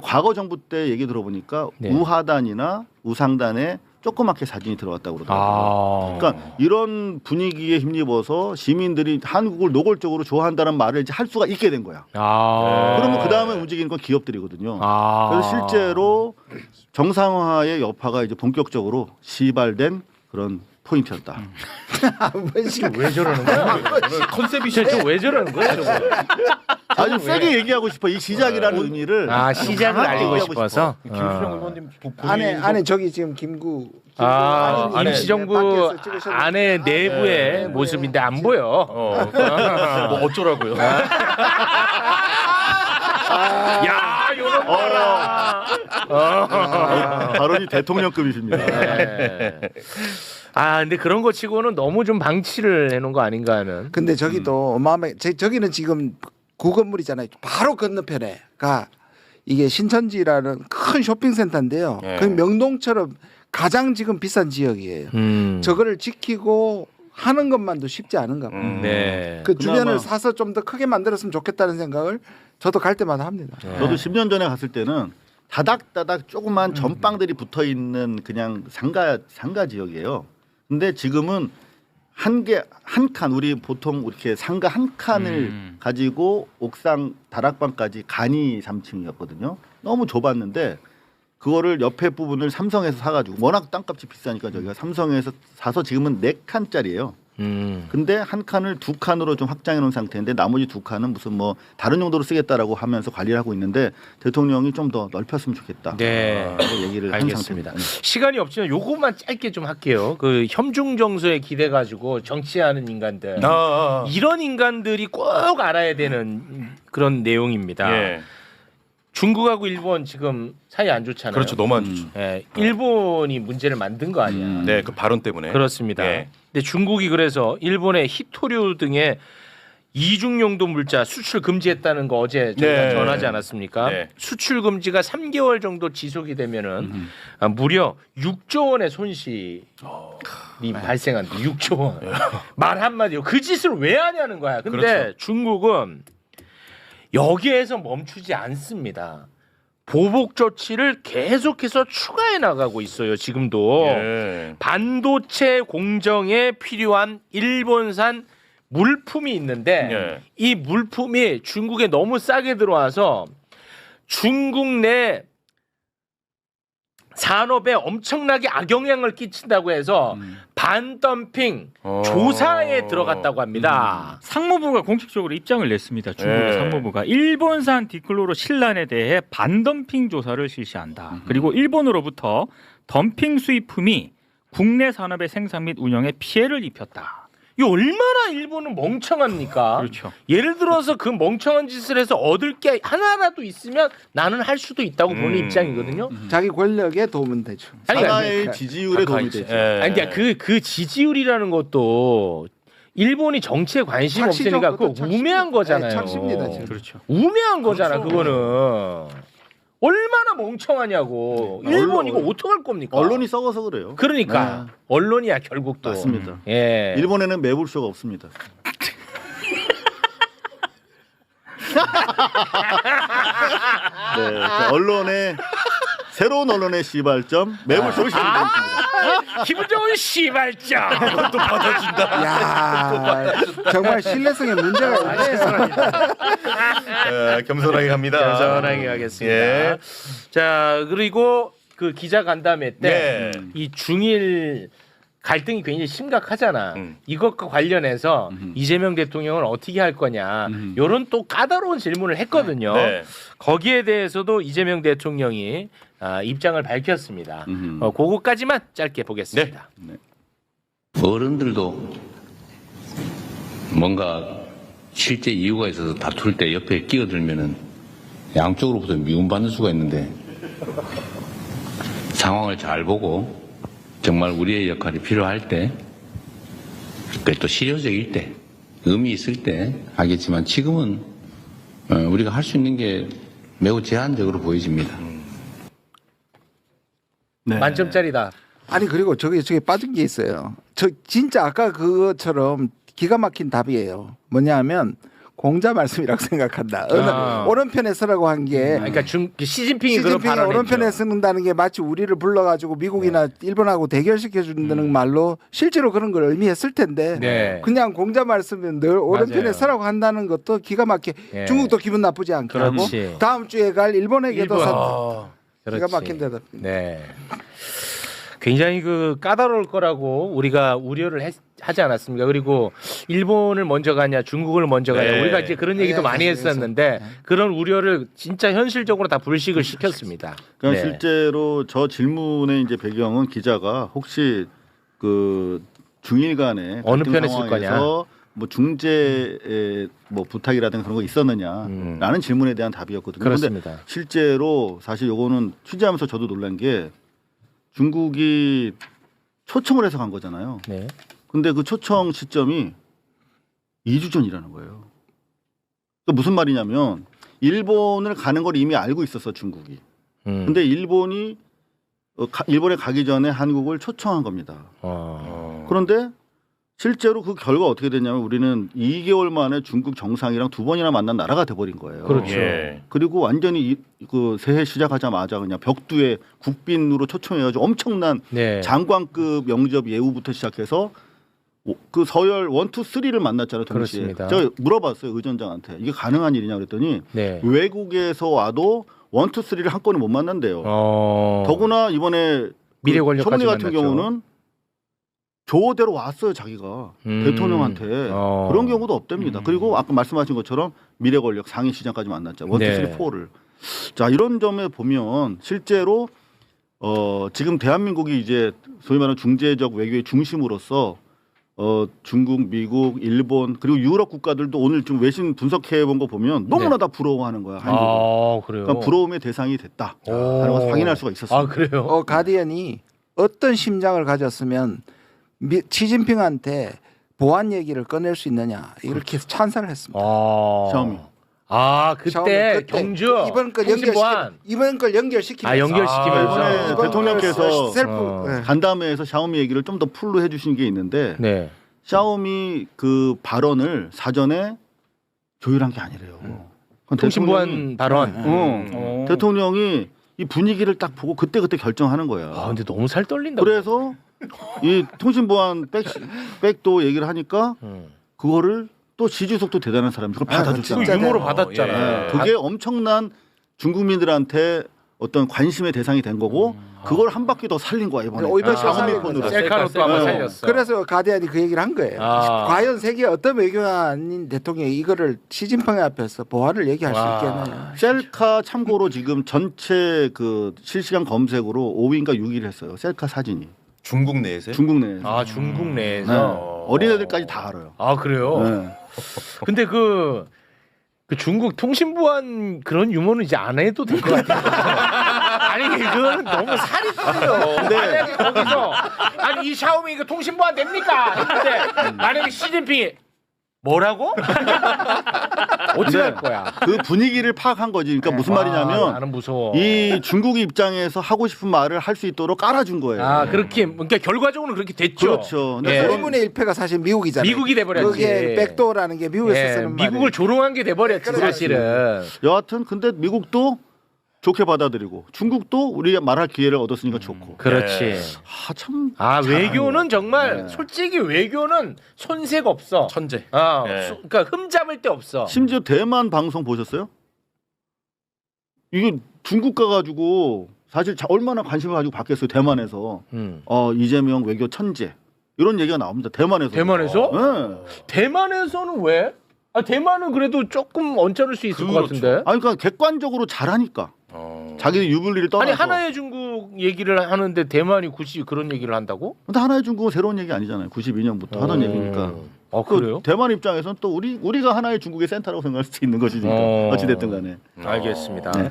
과거 정부 때 얘기 들어보니까 네. 우하단이나 우상단에 조그맣게 사진이 들어갔다고 그러더라고요. 그러니까 이런 분위기에 힘입어서 시민들이 한국을 노골적으로 좋아한다는 말을 이제 할 수가 있게 된 거야. 그러면 그 다음에 움직이는 건 기업들이거든요. 그래서 실제로 정상화의 여파가 이제 본격적으로 시발된 그런 포인트였다. 왜 저러는 거야? 컨셉이 저왜 저러는 거야? 저거? 아주 세게 얘기하고 싶어. 이 시작이라는 의미를. 아, 시작을 강하게 알리고 얘기하고 싶어서. 김수정 의원님 안에 저기 지금 김구. 아, 임시정부 밖에서 찍으셨는데. 안에 내부의 모습인데 안 보여. 뭐 어쩌라고요? 야, 요런 거라. 발언이 대통령급이십니다. 네. 아, 근데 그런 거 치고는 너무 좀 방치를 해놓은 거 아닌가 하는. 근데 저기도 어마어마해. 저기는 지금 구건물이잖아요. 바로 건너편에가 이게 신천지라는 큰 쇼핑센터인데요. 네. 그 명동처럼 가장 지금 비싼 지역이에요. 저거를 지키고 하는 것만도 쉽지 않은가 봐요. 네. 그 주변을 그나마- 사서 좀 더 크게 만들었으면 좋겠다는 생각을 저도 갈 때마다 합니다. 저도 10년 전에 갔을 때는 다닥다닥 조그만 전방들이 붙어 있는 그냥 상가 지역이에요. 근데 지금은 한 칸 우리 보통 이렇게 상가 한 칸을 가지고 옥상 다락방까지 간이 3층이었거든요. 너무 좁았는데 그거를 옆에 부분을 삼성에서 사가지고 워낙 땅값이 비싸니까 저희가 삼성에서 사서 지금은 4칸짜리예요. 근데 한 칸을 2칸으로 좀 확장해 놓은 상태인데 나머지 2칸은 무슨 뭐 다른 용도로 쓰겠다라고 하면서 관리를 하고 있는데 대통령이 좀 더 넓혔으면 좋겠다. 네. 얘기를 한 알겠습니다. 상태입니다. 시간이 없지만 요것만 짧게 좀 할게요. 그 혐중정서에 기대 가지고 정치하는 인간들. 이런 인간들이 꼭 알아야 되는 그런 내용입니다. 예. 중국하고 일본 지금 사이 안 좋잖아요. 그렇죠. 너무 안 좋죠. 예, 일본이 문제를 만든 거 아니야. 네, 그 발언 때문에. 그렇습니다. 예. 근데 중국이 그래서 일본의 히토류 등의 이중용도 물자 수출 금지했다는 거 어제 저희가 네. 전하지 않았습니까? 네. 수출 금지가 3개월 정도 지속이 되면은 무려 6조 원의 손실이 발생한다. 6조 원. 말 한마디로 그 짓을 왜 하냐는 거야. 근데 그렇죠. 중국은 여기에서 멈추지 않습니다. 보복 조치를 계속해서 추가해 나가고 있어요. 지금도 예. 반도체 공정에 필요한 일본산 물품이 있는데 예. 이 물품이 중국에 너무 싸게 들어와서 중국 내 산업에 엄청나게 악영향을 끼친다고 해서 반덤핑 조사에 들어갔다고 합니다. 상무부가 공식적으로 입장을 냈습니다. 중국의 예. 상무부가 일본산 디클로로 신란에 대해 반덤핑 조사를 실시한다. 그리고 일본으로부터 덤핑 수입품이 국내 산업의 생산 및 운영에 피해를 입혔다. 이 얼마나 일본은 멍청합니까? 그렇죠. 예를 들어서 그 멍청한 짓을 해서 얻을 게 하나라도 있으면 나는 할 수도 있다고 보는 입장이거든요. 자기 권력에 도움은 되죠. 아니, 하나의 지지율에 도움이 되죠. 예. 아니 그러니까 그 지지율이라는 것도 일본이 정치에 관심이 착시죠. 없으니까 그거 그것도 착시. 우매한 거잖아요. 네, 착시입니다, 지금. 그렇죠. 우매한 거잖아 그거는. 얼마나 멍청하냐고. 일본 이거 어떡할 겁니까? 언론이 썩어서 그래요. 그러니까 언론이야 결국 또. 맞습니다. 예. 일본에는 매불쇼가 없습니다. 네, 그 언론의 새로운 언론의 시발점 매불쇼를 시작했습니다. 기분 좋은 시발점. 또 받아준다. 야 정말 신뢰성에 문제가 있네. 겸손하게 갑니다. 겸손하게 하겠습니다. 예. 자 그리고 그 기자 간담회 때 네. 이 중일 갈등이 굉장히 심각하잖아. 이것과 관련해서 이재명 대통령을 어떻게 할 거냐. 이런 또 까다로운 질문을 했거든요. 네. 거기에 대해서도 이재명 대통령이 입장을 밝혔습니다. 그거까지만 짧게 보겠습니다. 어른들도 뭔가 실제 이유가 있어서 다툴 때 옆에 끼어들면은 양쪽으로부터 미움받는 수가 있는데 상황을 잘 보고 정말 우리의 역할이 필요할 때, 또 실효적일 때, 의미 있을 때 하겠지만 지금은 우리가 할 수 있는 게 매우 제한적으로 보여집니다. 네. 만점짜리다. 아니 그리고 저게 빠진 게 있어요. 저 진짜 아까 그것처럼 기가 막힌 답이에요. 뭐냐하면 공자 말씀이라고 생각한다. 오른편에 서라고 한 게 그러니까 시진핑이 그런 시진핑이 발언을 오른편에 했죠. 쓰는다는 게 마치 우리를 불러가지고 미국이나 일본하고 대결시켜 준다는 말로 실제로 그런 걸 의미했을 텐데 네. 그냥 공자 말씀은 늘 오른편에 맞아요. 서라고 한다는 것도 기가 막히게 예. 중국도 기분 나쁘지 않게 하고 그렇지. 다음 주에 갈 일본에게도 일본. 기가 그렇지. 막힌 대답. 네. 굉장히 그 까다로울 거라고 우리가 우려를 하지 않았습니까? 그리고 일본을 먼저 가냐, 중국을 먼저 가냐, 네. 우리가 이제 그런 얘기도 많이 했었는데 그런 우려를 진짜 현실적으로 다 불식을 시켰습니다. 그러니까 네. 실제로 저 질문의 이제 배경은 기자가 혹시 그 중일 간에 어느 갈등 편에 쓸 거냐? 상황에서 뭐 중재의 뭐 부탁이라든가 그런 거 있었느냐라는 질문에 대한 답이었거든요. 그렇습니다. 근데 실제로 사실 요거는 취재하면서 저도 놀란 게 중국이 초청을 해서 간 거잖아요. 네. 근데 그 초청 시점이 2주 전이라는 거예요. 그 무슨 말이냐면 일본을 가는 걸 이미 알고 있었어 중국이. 근데 일본이 일본에 가기 전에 한국을 초청한 겁니다. 그런데 실제로 그 결과 어떻게 됐냐면 우리는 2개월 만에 중국 정상이랑 2번이나 만난 나라가 돼버린 거예요. 그렇죠. 예. 그리고 완전히 그 새해 시작하자마자 그냥 벽두에 국빈으로 초청해가지고 엄청난 네. 장관급 영접 예우부터 시작해서 그 서열 1, 2, 3를 만났잖아요. 동시에. 그렇습니다. 제가 물어봤어요 의전장한테 이게 가능한 일이냐 그랬더니 네. 외국에서 와도 1, 2, 3를 한꺼번에 못 만난대요. 더구나 이번에 미래 그 권력까지 총리 같은 만났죠. 경우는 조대로 왔어요 자기가 대통령한테 그런 경우도 없답니다. 그리고 아까 말씀하신 것처럼 미래 권력 상위 시장까지 만났죠. 1, 2, 3, 네. 4를. 자 이런 점에 보면 실제로 지금 대한민국이 이제 소위 말하는 중재적 외교의 중심으로서 중국, 미국, 일본 그리고 유럽 국가들도 오늘 좀 외신 분석해 본 거 보면 너무나 다 부러워하는 거야. 한국을. 그래요. 그러니까 부러움의 대상이 됐다 하는 것을 확인할 수가 있었습니다. 아 그래요? 가디언이 어떤 심장을 가졌으면 시진핑한테 보안 얘기를 꺼낼 수 있느냐 이렇게 찬사를 했습니다. 샤오미. 그때 샤오미 경주 이번 걸 통신보안. 연결시키면서 연결시키면서 이번에 대통령께서 셀프 네. 간담회에서 샤오미 얘기를 좀 더 풀로 해주신 게 있는데 네. 샤오미 그 발언을 사전에 조율한 게 아니래요. 그건 통신보안 발언. 대통령이 이 분위기를 딱 보고 그때 결정하는 거야. 근데 너무 살 떨린다. 그래서 이 통신보안 백도 얘기를 하니까 그거를 또 지주석도 대단한 사람이 그걸 받아줬잖아요. 그 유머로 받았잖아. 네. 그게 엄청난 중국민들한테 어떤 관심의 대상이 된 거고 그걸 한 바퀴 더 살린 거야 이번에. 오히려 샤오미 살린 폰으로. 거죠. 셀카로 또 한번 네. 살렸어. 그래서 가디언이 그 얘기를 한 거예요. 과연 세계 어떤 외교관인 대통령이 이거를 시진핑 앞에서 보안을 얘기할 수 있겠느냐. 셀카 참고로 지금 전체 그 실시간 검색으로 5위인가 6위를 했어요. 셀카 사진이. 중국 내에서요? 중국 내에서. 중국 네. 내에서. 어린애들까지 다 알아요. 그래요? 네. 근데 그 중국 통신보안 그런 유머는 이제 안 해도 될 것 같아요. 아니 그거는 너무 살이 쪄요. 만약에 거기서 이 샤오미 이거 통신보안 됩니까? 했는데 만약에 시진핑이 뭐라고? 어떻게 할 거야? 그 분위기를 파악한 거지. 그러니까 무슨 말이냐면 나는 무서워. 이 중국 입장에서 하고 싶은 말을 할 수 있도록 깔아준 거예요. 그러니까 결과적으로 그렇게 됐죠. 그렇죠. 근데 예. 1분의 1패가 사실 미국이잖아요. 미국이 돼버렸지. 그게 백도어라는 게 미국에서 쓰는 말이에요. 미국을 조롱한 게 돼버렸지 사실은. 여하튼 근데 미국도 좋게 받아들이고 중국도 우리가 말할 기회를 얻었으니까 좋고. 그렇지. 참. 외교는 정말 네. 솔직히 외교는 손색 없어. 천재. 네. 그러니까 흠 잡을 데 없어. 심지어 대만 방송 보셨어요? 이게 중국 가가지고 사실 얼마나 관심을 가지고 받겠어요 대만에서. 이재명 외교 천재 이런 얘기가 나옵니다. 대만에서. 대만에서? 네. 대만에서는 왜? 대만은 그래도 조금 언짢을 수 있을 것 같은데. 그러니까 객관적으로 잘하니까. 자기들 유불리를 떠나서. 아니 하나의 중국 얘기를 하는데 대만이 굳이 그런 얘기를 한다고? 근데 하나의 중국은 새로운 얘기 아니잖아요. 92년부터 하던 얘기니까. 그래요? 대만 입장에서는 또 우리가 하나의 중국의 센터라고 생각할 수 있는 것이니까. 어찌 됐든 간에. 알겠습니다. 네.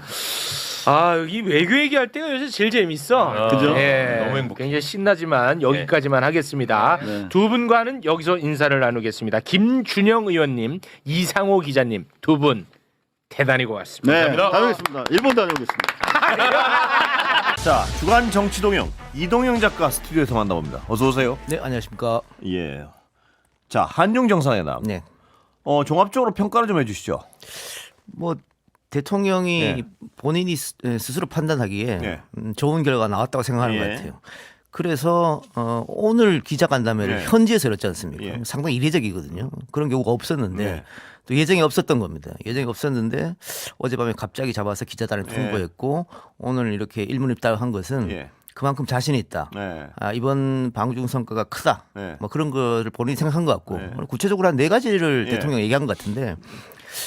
이 외교 얘기할 때가 요새 제일 재밌어. 그죠? 예, 너무 행복해. 굉장히 신나지만 여기까지만 하겠습니다. 네. 두 분과는 여기서 인사를 나누겠습니다. 김준영 의원님, 이상호 기자님 두 분 대단히 고맙습니다. 네, 다녀오겠습니다. 일본 다녀오겠습니다. 자, 주간 정치동영 이동영 작가 스튜디오에서 만나봅니다. 어서 오세요. 네, 안녕하십니까. 예. 자, 한중 정상회담. 네. 종합적으로 평가를 좀 해주시죠. 뭐 대통령이 네. 본인이 스스로 판단하기에 네. 좋은 결과가 나왔다고 생각하는 예. 것 같아요. 그래서 오늘 기자간담회를 네. 현지에서 열었지 않습니까? 예. 상당히 이례적이거든요. 그런 경우가 없었는데 네. 또 예정이 없었던 겁니다. 예정이 없었는데 어젯밤에 갑자기 잡아서 기자단에 통보했고 오늘 이렇게 일문일답한 것은 예. 그만큼 자신이 있다. 네. 이번 방중 성과가 크다. 네. 뭐 그런 거를 본인이 생각한 것 같고 네. 구체적으로 한 4가지를 예. 대통령이 얘기한 것 같은데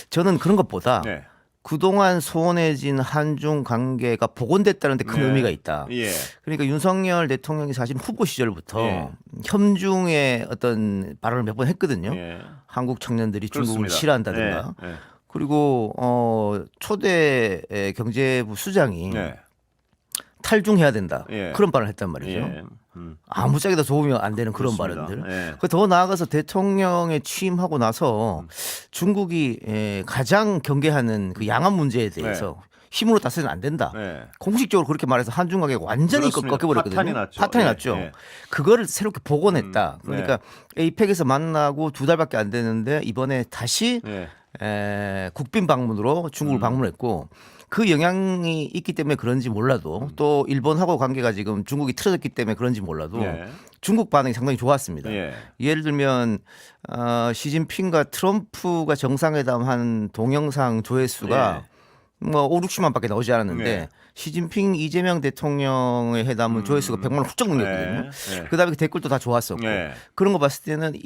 저는 그런 것보다 네. 그동안 소원해진 한중 관계가 복원됐다는 데 큰 네. 의미가 있다. 예. 그러니까 윤석열 대통령이 사실 후보 시절부터 예. 협중의 어떤 발언을 몇 번 했거든요. 예. 한국 청년들이 중국을 그렇습니다. 싫어한다든가. 예. 예. 그리고 초대 경제부 수장이 네. 탈중해야 된다. 예. 그런 발언을 했단 말이죠. 예. 아무짝에도 도움이 안 되는 그런 그렇습니다. 발언들. 예. 더 나아가서 대통령에 취임하고 나서 중국이 가장 경계하는 그 양안 문제에 대해서 힘으로 다스리면 안 된다. 네. 공식적으로 그렇게 말해서 한중 관계가 완전히 그렇습니다. 꺾여버렸거든요. 파탄이 났죠. 났죠. 예. 그거를 새롭게 복원했다. 그러니까 에이펙에서 만나고 2달밖에 안 됐는데 이번에 다시 예. 국빈 방문으로 중국을 방문했고 그 영향이 있기 때문에 그런지 몰라도 또 일본하고 관계가 지금 중국이 틀어졌기 때문에 그런지 몰라도 예. 중국 반응이 상당히 좋았습니다. 예. 예를 들면 시진핑과 트럼프가 정상회담한 동영상 조회수가 뭐 5, 60만밖에 나오지 않았는데 네. 시진핑 이재명 대통령의 회담은 조회수가 100만 훌쩍 넘겼거든요. 네. 그다음에 그 댓글도 다 좋았었고 네. 그런 거 봤을 때는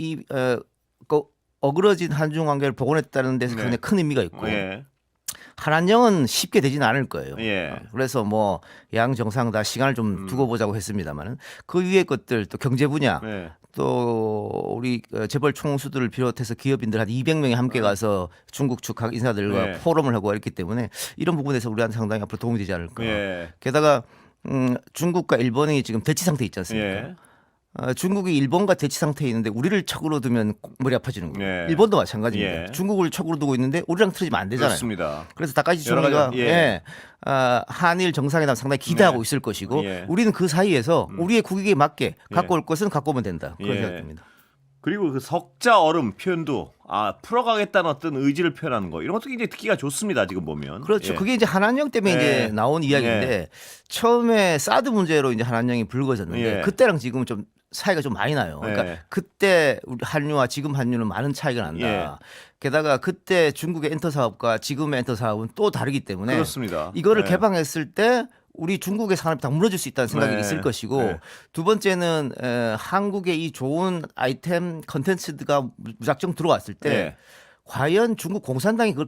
어그러진 한중 관계를 복원했다는 데서 굉장히 큰 의미가 있고 예. 한안령은 쉽게 되지는 않을 거예요. 예. 그래서 뭐 양 정상 다 시간을 좀 두고 보자고 했습니다만은 그 위에 것들 또 경제 분야 네. 또 우리 재벌 총수들을 비롯해서 기업인들 한 200명이 함께 가서 중국 측 각 인사들과 네. 포럼을 하고 했기 때문에 이런 부분에서 우리한테 상당히 앞으로 도움이 되지 않을까. 예. 게다가 중국과 일본이 지금 대치 상태에 있지 않습니까? 예. 중국이 일본과 대치 상태에 있는데 우리를 척으로 두면 머리 아파지는 거예요. 예. 일본도 마찬가지입니다. 예. 중국을 척으로 두고 있는데 우리랑 틀어지면 안 되잖아요. 그렇습니다. 그래서 다카이치 여러 총리가 가지, 예. 한일 정상회담 상당히 기대하고 있을 것이고 예. 우리는 그 사이에서 우리의 국익에 맞게 갖고 올 것은 갖고 오면 된다. 그런 예. 생각입니다. 그리고 그 석자 얼음 표현도 풀어가겠다는 어떤 의지를 표현하는 거 이런 것도 굉장히 듣기가 좋습니다. 지금 보면. 그렇죠. 예. 그게 이제 한안령 때문에 예. 이제 나온 이야기인데 처음에 사드 문제로 이제 한안령이 불거졌는데 예. 그때랑 지금은 좀 차이가 좀 많이 나요. 그러니까 예. 그때 우리 한류와 지금 한류는 많은 차이가 난다. 예. 게다가 그때 중국의 엔터 사업과 지금의 엔터 사업은 또 다르기 때문에 그렇습니다. 이거를 예. 개방했을 때 우리 중국의 산업이 다 무너질 수 있다는 생각이 네. 있을 것이고 네. 두 번째는 한국의 이 좋은 아이템 컨텐츠가 무작정 들어왔을 때 예. 과연 중국 공산당이 그걸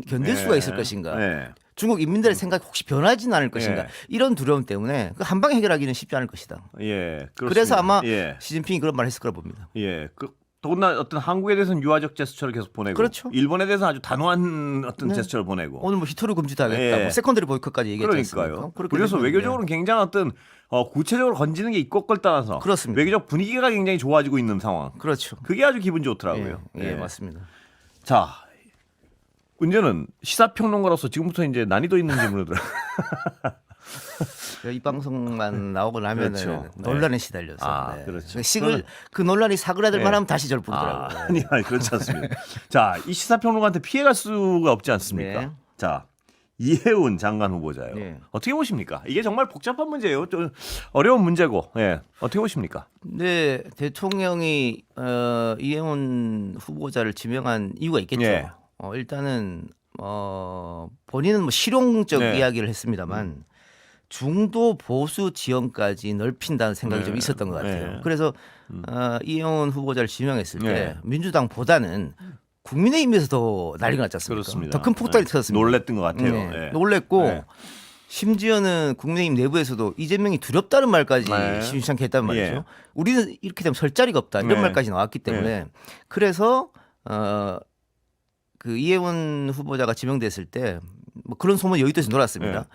견딜 예. 수가 있을 것인가? 예. 중국 인민들의 생각이 혹시 변하지는 않을 것인가? 예. 이런 두려움 때문에 한 방에 해결하기는 쉽지 않을 것이다. 예. 그렇습니다. 그래서 아마 예. 시진핑이 그런 말을 했을 거라 봅니다. 예. 더군다나 어떤 한국에 대해서는 유화적 제스처를 계속 보내고 그렇죠. 일본에 대해서는 아주 단호한 어떤 네. 제스처를 보내고 오늘 뭐 히토류 금지도 하겠다. 예. 뭐 세컨더리 보이콧까지 얘기했지 않습니까? 그러니까요. 그렇게 그래서 됐는데. 외교적으로는 굉장히 어떤 구체적으로 건지는 게 있고 없고를 따라서 그렇습니다. 외교적 분위기가 굉장히 좋아지고 있는 상황. 그렇죠. 그게 아주 기분 좋더라고요. 예, 맞습니다. 자, 문제는 시사평론가로서 지금부터 이제 난이도 있는 질문을 들어. 이 방송만 나오고 나면은 그렇죠. 논란에 시달려서 아, 그렇죠. 그 논란이 사그라들 네. 만하면 다시 저를 부르더라고요. 아니 그렇지 않습니다. 자, 이 시사평론가한테 피해갈 수가 없지 않습니까? 네. 자, 이해운 장관 후보자요. 네. 어떻게 보십니까? 이게 정말 복잡한 문제예요. 좀 어려운 문제고. 예. 어떻게 보십니까? 네, 대통령이 이해운 후보자를 지명한 이유가 있겠죠. 예. 일단은 본인은 뭐 실용적 네. 이야기를 했습니다만 중도 보수 지형까지 넓힌다는 생각이 네. 좀 있었던 것 같아요. 네. 그래서 이해운 후보자를 지명했을 때 네. 민주당보다는 국민의힘에서 더 난리가 났지 않습니까? 그렇습니다. 더 큰 폭탄이 터졌습니다. 놀랬던 것 같아요. 네. 예. 놀랬고 네. 심지어는 국민의힘 내부에서도 이재명이 두렵다는 말까지 네. 심심찮게 했단 말이죠. 예. 우리는 이렇게 되면 설 자리가 없다 이런 네. 말까지 나왔기 때문에 그래서 그 이해원 후보자가 지명됐을 때 뭐 그런 소문이 여의도에서 놀았습니다. 네.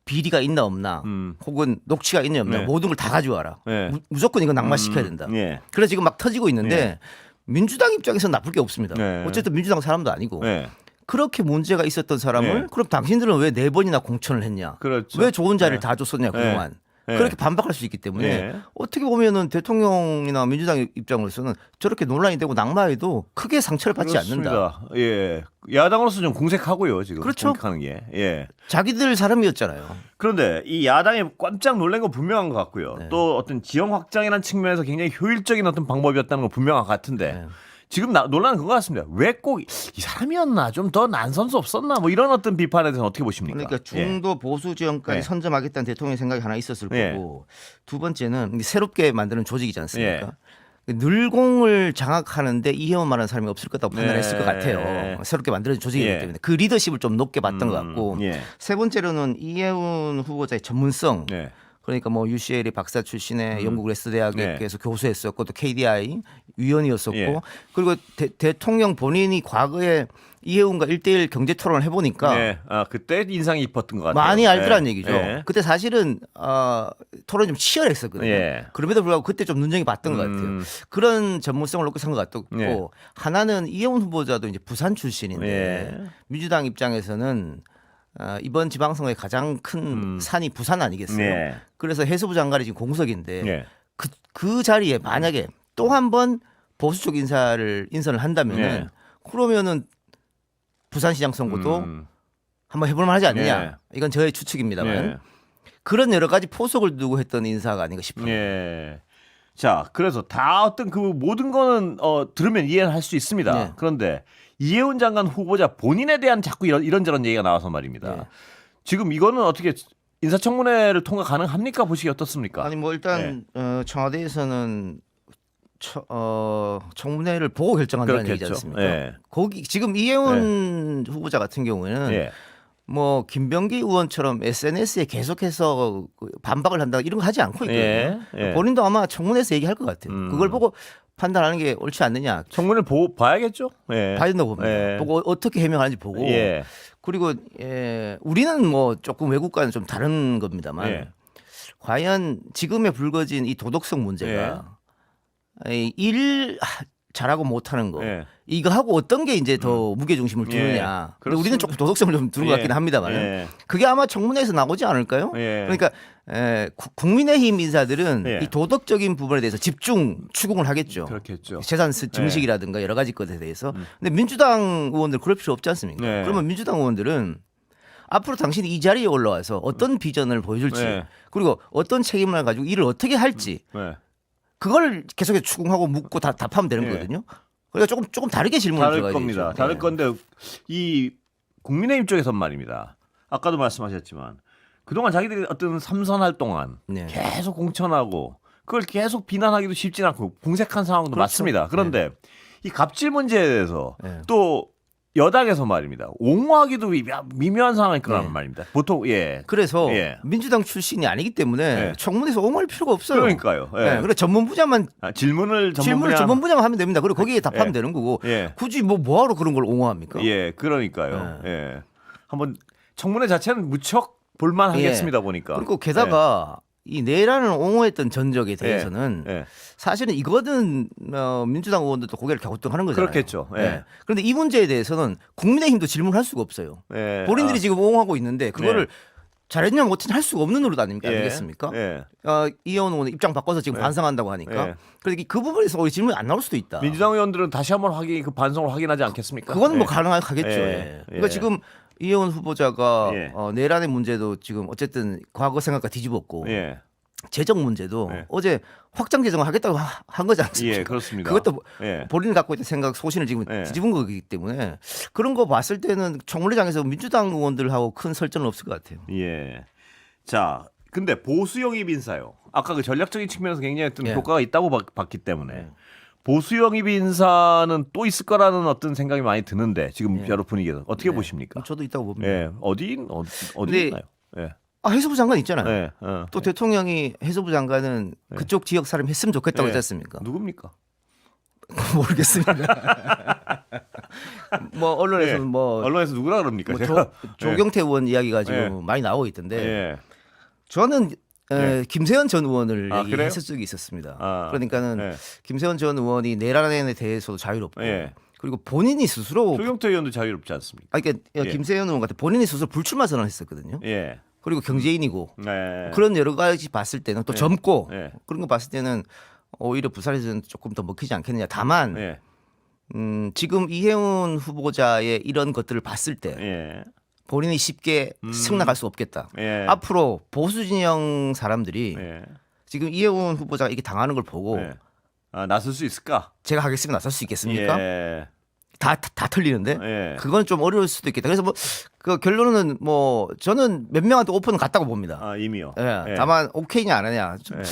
비리가 있나 없나 혹은 녹취가 있나 없나 네. 모든 걸 다 가져와라. 네. 무조건 이거 낙마시켜야 된다. 예. 그래서 지금 막 터지고 있는데 네. 민주당 입장에서는 나쁠 게 없습니다. 네. 어쨌든 민주당 사람도 아니고 예. 그렇게 문제가 있었던 사람을 네. 그럼 당신들은 왜 4번이나 공천을 했냐? 그렇죠. 왜 좋은 자리를 네. 다 줬었냐 그동안? 네. 그렇게 반박할 수 있기 때문에 네. 어떻게 보면은 대통령이나 민주당 입장으로서는 저렇게 논란이 되고 낙마해도 크게 상처를 받지 않는다. 그렇습니다. 예. 야당으로서 좀 궁색하고요, 지금. 그렇죠. 공격하는 게. 예. 자기들 사람이었잖아요. 그런데 이 야당이 깜짝 놀란 건 분명한 것 같고요. 네. 또 어떤 지형 확장이라는 측면에서 굉장히 효율적인 어떤 방법이었다는 건 분명한 것 같은데 네. 지금 논란은 그거 같습니다. 왜 꼭 이 사람이었나 좀 더 난 선수 없었나 뭐 이런 어떤 비판에 대해서 어떻게 보십니까? 그러니까 중도 보수 지형까지 네. 선점하겠다는 대통령의 생각이 하나 있었을 네. 거고 두 번째는 새롭게 만드는 조직이지 않습니까? 네. 늘공을 장악하는데 이해원만한 사람이 없을 거라고 네. 판단했을 것 같아요. 새롭게 만들어진 조직이기 예. 때문에 그 리더십을 좀 높게 봤던 것 같고 예. 세 번째로는 이해운 후보자의 전문성. 네. 그러니까 뭐 UCL이 박사 출신의 영국 레스터 대학에서 네. 교수했었고 또 KDI 위원이었었고 예. 그리고 대통령 본인이 과거에 이해운과 1대1 경제 토론을 해보니까 네. 아, 그때 인상이 깊었던 것 같아요. 많이 알더라는 예. 얘기죠. 예. 그때 사실은 토론이 좀 치열했었거든요. 예. 그럼에도 불구하고 그때 좀 눈여겨 봤던 것 같아요. 그런 전문성을 놓고 산 것 같고 예. 하나는 이해운 후보자도 이제 부산 출신인데 예. 민주당 입장에서는 이번 지방선거의 가장 큰 산이 부산 아니겠어요. 예. 그래서 해수부 장관이 지금 공석인데 예. 그 자리에 만약에 또 한 번 보수 쪽 인선을 한다면은 예. 그러면은 부산시장 선거도 한번 해볼 만하지 않느냐. 예. 이건 저의 추측입니다만 예. 그런 여러 가지 포석을 두고 했던 인사가 아닌가 싶어요. 예. 자, 그래서 다 어떤 그 모든 거는 들으면 이해는 할 수 있습니다. 네. 그런데 이해운 장관 후보자 본인에 대한 자꾸 이런저런 얘기가 나와서 말입니다. 네. 지금 이거는 어떻게 인사청문회를 통과 가능합니까? 보시기 어떻습니까? 아니 뭐 일단 청와대에서는 청문회를 보고 결정한다는 그렇겠죠. 얘기지 않습니까? 예. 거기 지금 이해운 후보자 같은 경우에는 예. 뭐 김병기 의원처럼 SNS에 계속해서 반박을 한다 이런 거 하지 않고 있거든요. 예. 예. 본인도 아마 청문회에서 얘기할 것 같아요. 그걸 보고 판단하는 게 옳지 않느냐. 청문회를 봐야겠죠. 예. 봐야 된다고 봅니다. 예. 보고 어떻게 해명하는지 보고. 예. 그리고 우리는 뭐 조금 외국과는 좀 다른 겁니다만 예. 과연 지금의 불거진 이 도덕성 문제가 일 잘하고 못하는 거 예. 이거 하고 어떤 게 이제 더 무게 중심을 두느냐. 근데 우리는 조금 도덕성을 좀 두는 것 같긴 합니다만 예. 그게 아마 청문회에서 나오지 않을까요? 예. 그러니까 국민의힘 인사들은 예. 이 도덕적인 부분에 대해서 집중 추궁을 하겠죠. 그렇겠죠. 재산 증식이라든가 여러 가지 것에 대해서. 근데 민주당 의원들 그럴 필요 없지 않습니까? 네. 그러면 민주당 의원들은 앞으로 당신이 이 자리에 올라와서 어떤 비전을 보여줄지 네. 그리고 어떤 책임을 가지고 일을 어떻게 할지 네. 그걸 계속해서 추궁하고 묻고 답하면 되는 네. 거거든요. 그러니까 조금 다르게 질문을 다를 들어가야 겁니다. 되죠. 다를 네. 건데 이 국민의힘 쪽에선 말입니다. 아까도 말씀하셨지만 그동안 자기들이 어떤 삼선할 동안 네. 계속 공천하고 그걸 계속 비난하기도 쉽지 않고 공색한 상황도 그렇죠. 맞습니다. 그런데 이 갑질 문제에 대해서 네. 또 여당에서 말입니다. 옹호하기도 미묘한 상황이 그러는 네. 말입니다. 보통 그래서 예. 민주당 출신이 아니기 때문에 네. 청문회에서 옹호할 필요가 없어요. 그러니까요. 예. 네. 그래 전문 분야만 질문을 전문 분야만 하면 됩니다. 그리고 거기에 답하면 예. 되는 거고 예. 굳이 뭐하러 그런 걸 옹호합니까? 예, 그러니까요. 네. 예. 한번 청문회 자체는 무척 볼만하겠습니다 보니까. 그리고 게다가 이 내란을 옹호했던 전적에 대해서는 예. 사실은 이거는 민주당 의원들도 고개를 갸우뚱하는 거잖아요. 그렇겠죠. 예. 네. 그런데 이 문제에 대해서는 국민의힘도 질문할 수가 없어요. 예. 본인들이 지금 옹호하고 있는데 그거를 네. 잘했냐 못했냐 할 수가 없는 노릇 아닙니까? 예. 아니겠습니까? 예. 이혜원 의원 입장 바꿔서 지금 반성한다고 하니까 예. 그래서 그 부분에서 오히려 질문이 안 나올 수도 있다. 민주당 의원들은 다시 한번 그 반성을 확인하지 않겠습니까? 그건 뭐 예. 가능하겠죠. 예. 예. 그러니까 예. 지금 이혜원 후보자가 예. 내란의 문제도 지금 어쨌든 과거 생각과 뒤집었고 예. 재정 문제도 예. 어제 확장 재정을 하겠다고 한 거지 않습니까? 예, 그렇습니다. 그것도 예. 본인이 갖고 있는 생각 소신을 지금 예. 뒤집은 거기 때문에 그런 거 봤을 때는 청문회장에서 민주당 의원들하고 큰 설전은 없을 것 같아요. 예. 자, 근데 보수 영입 인사요. 아까 그 전략적인 측면에서 굉장히 어떤 예. 효과가 있다고 봤기 때문에 보수 영입 인사는 또 있을 거라는 어떤 생각이 많이 드는데 지금 여러 분위기에서 어떻게 보십니까? 저도 있다고 봅니다. 예, 어디 근데 있나요? 예, 해수부 장관 있잖아요. 예, 또 대통령이 해수부 장관은 그쪽 지역 사람 했으면 좋겠다고 예. 했지 않습니까? 누굽니까? 모르겠습니다. 뭐 언론에서는 예. 뭐, 언론에서 누구라 그럽니까? 뭐 제가? 조경태 의원 이야기가 지금 예. 많이 나오고 있던데 예. 저는 예. 김세현 전 의원을 아, 얘기했을 적이 있었습니다. 아, 그러니까는 예. 김세현 전 의원이 내란에 대해서도 자유롭고 예. 그리고 본인이 스스로 조경태 의원도 자유롭지 않습니까? 그러니까 예. 김세현 의원 같은 본인이 스스로 불출마 선언했었거든요. 예. 그리고 경제인이고 네. 그런 여러 가지 봤을 때는 또 젊고 예. 그런 거 봤을 때는 오히려 부산에서는 조금 더 먹히지 않겠느냐. 다만 예. 지금 이혜훈 후보자의 이런 것들을 봤을 때 예. 본인이 쉽게 승낙할 수 없겠다. 예. 앞으로 보수 진영 사람들이 예. 지금 이혜훈 후보자가 이렇게 당하는 걸 보고 예. 아, 나설 수 있을까? 제가 하겠습니다. 나설 수 있겠습니까? 예. 다 틀리는데 예. 그건 좀 어려울 수도 있겠다. 그래서 뭐 그 결론은 뭐 저는 몇 명한테 오픈은 갔다고 봅니다. 아, 이미요. 예. 예. 다만 오케이냐 안 하냐 좀 예.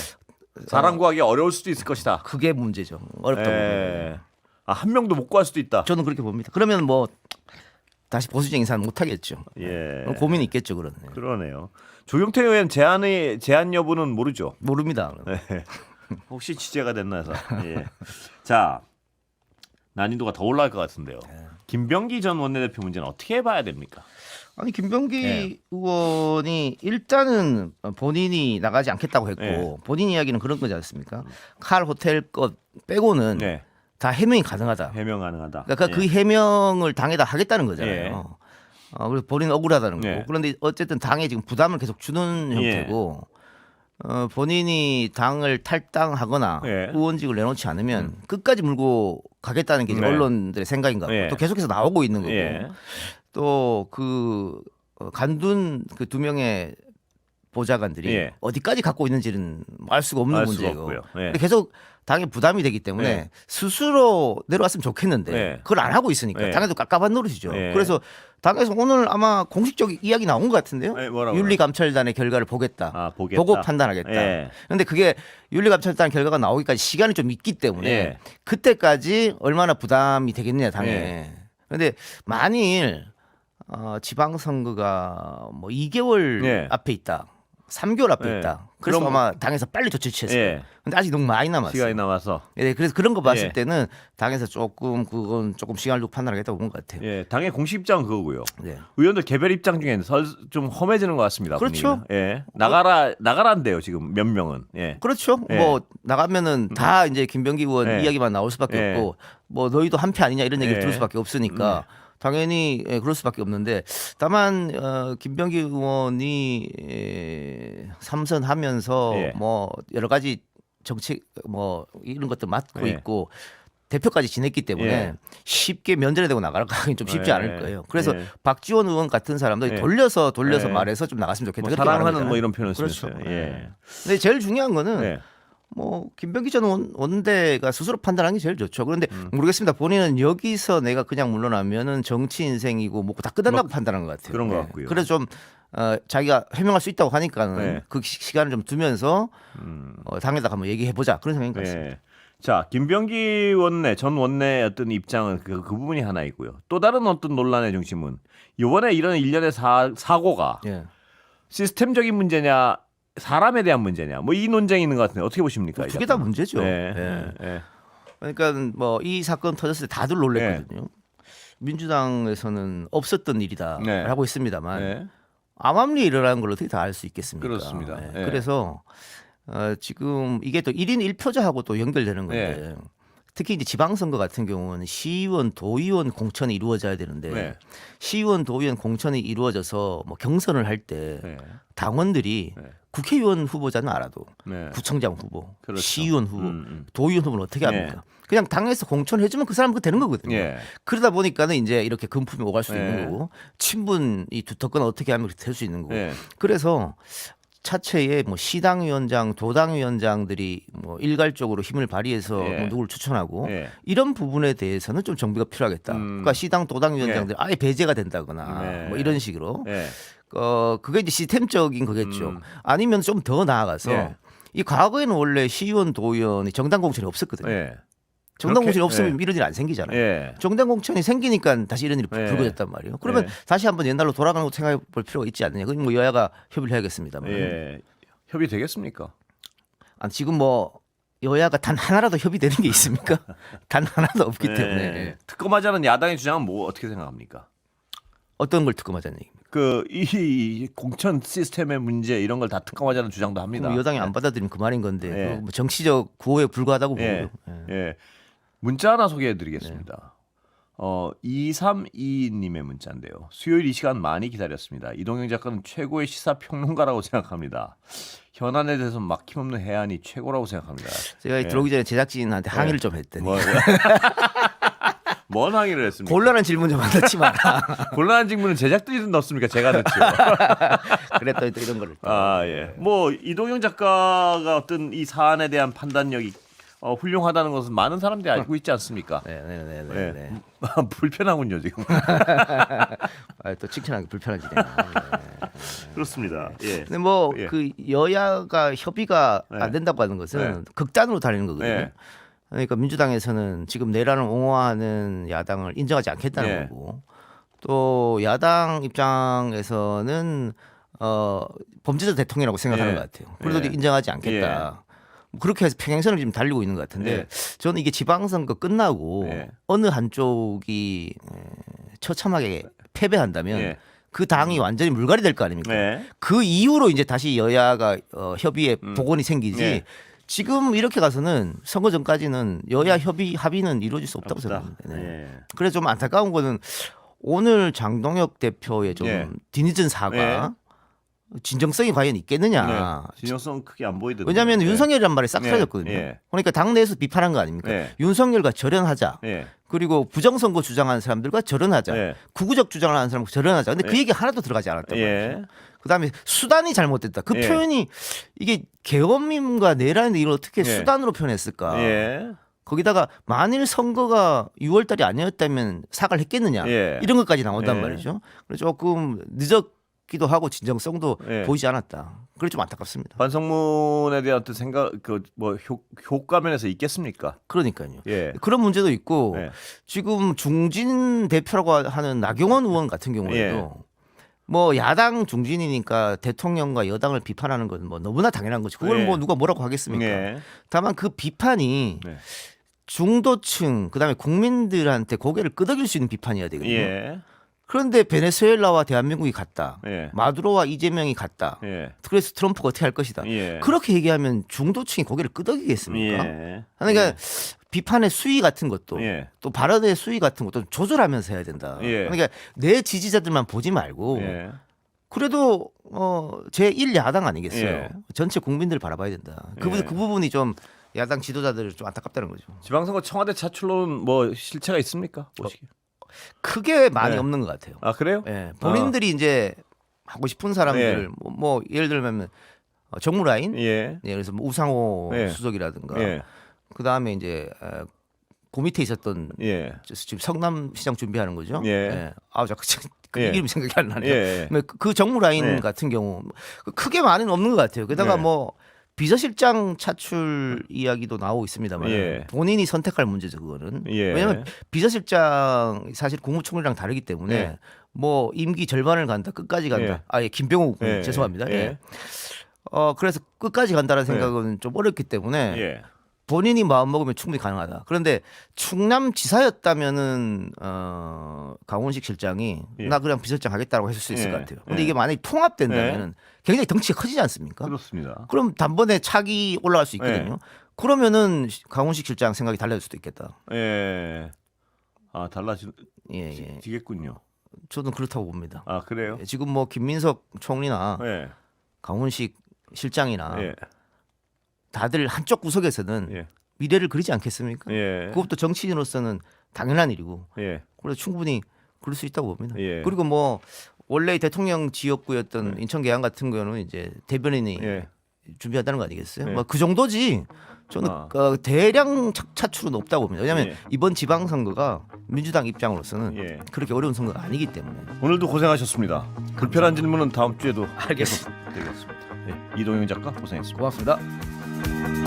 사람 구하기 어려울 수도 있을 것이다. 그게 문제죠. 어렵다고 봅니다. 예. 아, 한 명도 못 구할 수도 있다. 저는 그렇게 봅니다. 그러면 뭐 다시 보수적 인사는 못 하겠죠. 예. 고민이 있겠죠, 그런. 그러네요. 조경태 의원 제안 여부는 모르죠. 모릅니다. 네. 혹시 취재가 됐나 해서. 예. 자, 난이도가 더 올라갈 것 같은데요. 김병기 전 원내대표 문제는 어떻게 봐야 됩니까? 아니 김병기 예. 의원이 일단은 본인이 나가지 않겠다고 했고 예. 본인 이야기는 그런 거지 않습니까? 칼 호텔 것 빼고는 네. 다 해명이 가능하다. 해명 가능하다. 그러니까 그 해명을 당에다 하겠다는 거잖아요. 예. 그래서 본인은 억울하다는 거고. 예. 그런데 어쨌든 당에 지금 부담을 계속 주는 형태고 본인이 당을 탈당하거나 예. 의원직을 내놓지 않으면 끝까지 물고 가겠다는 게 이제 네. 언론들의 생각인 것 같고 예. 또 계속해서 나오고 있는 거고 예. 또 그 간둔 그 2명의 보좌관들이 예. 어디까지 갖고 있는지는 알 수가 없는 알 수가 문제고 없고요. 예. 근데 계속 당에 부담이 되기 때문에 예. 스스로 내려왔으면 좋겠는데 예. 그걸 안 하고 있으니까 예. 당에도 깝깝한 노릇이죠. 예. 그래서 당에서 오늘 아마 공식적 이야기 나온 것 같은데요. 예, 뭐라고요? 윤리감찰단의 결과를 보겠다. 아, 보겠다. 보고 판단하겠다. 예. 그런데 그게 윤리감찰단 결과가 나오기까지 시간이 좀 있기 때문에 예. 그때까지 얼마나 부담이 되겠느냐 당에. 예. 그런데 만일 지방선거가 뭐 2개월 예. 앞에 있다. 3개월 앞에 예. 있다. 그래서 그럼- 아마 당에서 빨리 조치 취했어요. 예. 근데 아직 너무 많이 남았어요. 시간이 남아서. 예, 그래서 그런 거 봤을 예. 때는 당에서 조금 시간을 두고 판단하겠다고 본 것 같아요. 예, 당의 공식 입장은 그거고요. 네. 의원들 개별 입장 중에는 좀 험해지는 것 같습니다. 그렇죠. 분위기는. 예, 나가란대요 지금 몇 명은. 예, 그렇죠. 예. 뭐 나가면은 다 이제 김병기 의원 예. 이야기만 나올 수밖에 예. 없고 뭐 너희도 한패 아니냐 이런 얘기를 예. 들을 수밖에 없으니까 당연히 그럴 수밖에 없는데 다만 김병기 의원이 삼선하면서 예. 뭐 여러 가지 정책 뭐 이런 것들 맡고 예. 있고 대표까지 지냈기 때문에 예. 쉽게 면전에 대고 나가기는 좀 쉽지 예. 않을 거예요. 그래서 예. 박지원 의원 같은 사람들이 예. 돌려서 예. 말해서 좀 나갔으면 좋겠다. 뭐 그렇게 말하는 사랑하는 뭐 거잖아요. 이런 표현을 그렇죠. 쓰면서요. 예. 근데 제일 중요한 거는 예. 뭐 김병기 전 원내가 스스로 판단하는 게 제일 좋죠. 그런데 모르겠습니다. 본인은 여기서 내가 그냥 물러나면은 정치 인생이고 뭐 다 끝난다고 판단한 것 같아요. 그런 것 같고요. 그래서 좀 자기가 해명할 수 있다고 하니까는 네. 그 시간을 좀 두면서 당에다가 한번 얘기해 보자 그런 생각인 것 같습니다. 예. 자, 김병기 전 원내 어떤 입장은 그 부분이 하나 있고요. 또 다른 어떤 논란의 중심은 이번에 이런 일련의 사고가 예. 시스템적인 문제냐 사람에 대한 문제냐 뭐 이 논쟁이 있는 것 같은데 어떻게 보십니까? 두 개 다 문제죠. 예. 예. 예. 그러니까 뭐 이 사건 터졌을 때 다들 놀랐거든요. 민주당에서는 없었던 일이다 네. 하고 있습니다만 예. 암암리에 일어나는 걸 어떻게 다 알 수 있겠습니까? 그렇습니다. 예. 그래서 지금 이게 또 1인 1표자하고 또 연결되는 건데 예. 특히 이제 지방선거 같은 경우는 시의원, 도의원 공천이 이루어져야 되는데 네. 시의원, 도의원 공천이 이루어져서 뭐 경선을 할 때 네. 당원들이 네. 국회의원 후보자는 알아도 네. 구청장 후보, 그렇죠. 시의원 후보, 도의원 후보는 어떻게 합니까? 그냥 당에서 공천해주면 그 사람 그 되는 거거든요. 예. 그러다 보니까는 이제 이렇게 금품이 오갈 수 예. 있는 거고 친분이 두텁거나 어떻게 하면 될 수 있는 거고. 예. 그래서 차체에 뭐 시당위원장, 도당위원장들이 뭐 일괄적으로 힘을 발휘해서 예. 뭐 누구를 추천하고 예. 이런 부분에 대해서는 좀 정비가 필요하겠다. 그러니까 시당, 도당위원장들 아예 배제가 된다거나 네. 뭐 이런 식으로. 예. 그게 이제 시스템적인 거겠죠. 아니면 좀 더 나아가서 예. 이 과거에는 원래 시의원, 도의원이 정당 공천이 없었거든요. 예. 정당 그렇게- 공천이 없으면 예. 이런 일 안 생기잖아요. 예. 정당 공천이 생기니까 다시 이런 일이 예. 불거졌단 말이에요. 그러면 예. 다시 한번 옛날로 돌아가는 거 생각해 볼 필요가 있지 않느냐. 그건 뭐 여야가 협의를 해야겠습니다만. 예. 협의 되겠습니까? 아, 지금 뭐 여야가 단 하나라도 협의되는 게 있습니까? 단 하나도 없기 때문에 예. 특검하자는 야당의 주장은 뭐 어떻게 생각합니까? 어떤 걸 특검하자는 얘기입니까? 이 공천 시스템의 문제 이런 걸 다 특검하자는 주장도 합니다. 그럼 여당이 안 받아들이면 그 말인 건데 예. 그거 뭐 정치적 구호에 불과하다고 예. 보고요. 예. 문자 하나 소개해드리겠습니다. 2322님의 문자인데요. 수요일 이 시간 많이 기다렸습니다. 이동영 작가는 최고의 시사평론가라고 생각합니다. 현안에 대해서 막힘없는 해안이 최고라고 생각합니다. 제가 예. 들어오기 전에 제작진한테 항의를 좀 했더니 뭔 항의를 했습니까? 곤란한 질문 좀 안 넣지 마라. 곤란한 질문은 제작진이 넣습니까? 제가 넣죠. 그랬더니 또 이런 거를. 아 예. 뭐 이동영 작가가 어떤 이 사안에 대한 판단력이 훌륭하다는 것은 많은 사람들이 알고 있지 않습니까? 네네네. 예. 네. 불편하군요 지금. 아, 또 칭찬하기 불편하지네. 그렇습니다. 예. 근데 뭐 예. 그 여야가 협의가 네. 안 된다고 하는 것은 네. 극단으로 달리는 거거든요. 네. 그러니까 민주당에서는 지금 내란을 옹호하는 야당을 인정하지 않겠다는 네. 거고, 또 야당 입장에서는 범죄자 대통령이라고 생각하는 네. 것 같아요. 그래도 네. 인정하지 않겠다. 뭐 그렇게 해서 평행선을 지금 달리고 있는 것 같은데 저는 이게 지방선거 끝나고 네. 어느 한쪽이 처참하게 패배한다면 네. 그 당이 완전히 물갈이 될 거 아닙니까? 네. 그 이후로 이제 다시 여야가 협의에 복원이 생기지. 네. 지금 이렇게 가서는 선거 전까지는 여야 합의는 이루어질 수 없다고 없다. 생각합니다. 네. 예. 그래서 좀 안타까운 거는 오늘 장동혁 대표의 좀 예. 뒤늦은 사과, 진정성이 과연 있겠느냐. 네. 진정성 크게 안 보이던데. 왜냐하면 네. 윤석열이란 말이 싹 네. 사라졌거든요. 예. 그러니까 당내에서 비판한 거 아닙니까? 예. 윤석열과 절연하자. 예. 그리고 부정선거 주장하는 사람들과 절연하자. 예. 구구적 주장을 하는 사람과 절연하자. 근데 그 예. 얘기 하나도 들어가지 않았단 말이죠. 예. 그다음에 수단이 잘못됐다. 그 예. 표현이 이게 계엄임과 내란인데 이걸 어떻게 예. 수단으로 표현했을까? 예. 거기다가 만일 선거가 6월달이 아니었다면 사과를 했겠느냐? 예. 이런 것까지 나온단 예. 말이죠. 그래서 조금 늦었기도 하고 진정성도 예. 보이지 않았다. 그래 좀 안타깝습니다. 반성문에 대한 어떤 생각 뭐 효과 면에서 있겠습니까? 그러니까요. 예. 그런 문제도 있고 예. 지금 중진 대표라고 하는 나경원 의원 같은 경우에도 뭐 야당 중진이니까 대통령과 여당을 비판하는 건 뭐 너무나 당연한 거죠. 그걸 예. 뭐 누가 뭐라고 하겠습니까? 예. 다만 그 비판이 네. 중도층 그다음에 국민들한테 고개를 끄덕일 수 있는 비판이어야 되거든요. 예. 그런데 베네수엘라와 대한민국이 같다. 예. 마두로와 이재명이 같다. 예. 그래서 트럼프가 어떻게 할 것이다. 예. 그렇게 얘기하면 중도층이 고개를 끄덕이겠습니까? 예. 그러니까 비판의 수위 같은 것도 예. 또 발언의 수위 같은 것도 조절하면서 해야 된다. 예. 그러니까 내 지지자들만 보지 말고 예. 그래도 제 1야당 아니겠어요. 예. 전체 국민들 바라봐야 된다. 그 예. 부분이 좀 야당 지도자들 좀 안타깝다는 거죠. 지방선거 청와대 차출로는 뭐 실체가 있습니까? 보시기. 크게 많이 네. 없는 것 같아요. 아 그래요? 예. 본인들이 이제 하고 싶은 사람들 예. 뭐 예를 들면 정무라인, 예. 그래서 뭐 우상호 예. 수석이라든가 예. 그 다음에 이제 그 밑에 있었던 예. 지금 성남시장 준비하는 거죠. 예. 아 자꾸 그 예. 이름이 생각이 안 나네요. 예. 그 정무라인 예. 같은 경우 크게 많이는 없는 것 같아요. 게다가 예. 뭐 비서실장 차출 이야기도 나오고 있습니다만 예. 본인이 선택할 문제죠 그거는. 예. 왜냐하면 비서실장 사실 국무총리랑 다르기 때문에 예. 뭐 임기 절반을 간다 끝까지 간다. 예. 아예 김병욱 예. 죄송합니다. 예. 예. 그래서 끝까지 간다는 생각은 좀 어렵기 때문에 예. 본인이 마음 먹으면 충분히 가능하다. 그런데 충남지사였다면은 강원식 실장이 예. 나 그냥 비서실장 하겠다고 했을 수 있을 예. 것 같아요. 근데 예. 이게 만약에 통합된다면은 굉장히 덩치가 커지지 않습니까? 그렇습니다. 그럼 단번에 차기 올라갈 수 있거든요. 그러면은 강훈식 실장 생각이 달라질 수도 있겠다. 예. 아 예. 달라지겠군요. 저는 그렇다고 봅니다. 아 그래요? 지금 뭐 김민석 총리나 예. 강훈식 실장이나 예. 다들 한쪽 구석에서는 예. 미래를 그리지 않겠습니까? 예. 그것도 정치인으로서는 당연한 일이고 예. 그래서 충분히 그럴 수 있다고 봅니다. 예. 그리고 뭐 원래 대통령 지역구였던 인천 계양 같은 경우는 이제 대변인이 예. 준비한다는 거 아니겠어요? 예. 뭐 그 정도지. 저는 대량 차출은 없다고 봅니다. 왜냐하면 예. 이번 지방선거가 민주당 입장으로서는 예. 그렇게 어려운 선거가 아니기 때문에. 오늘도 고생하셨습니다. 불편한 질문은 다음 주에도 알겠습니다. 계속 되겠습니다. 네, 이동영 작가 고생했습니다. 고맙습니다.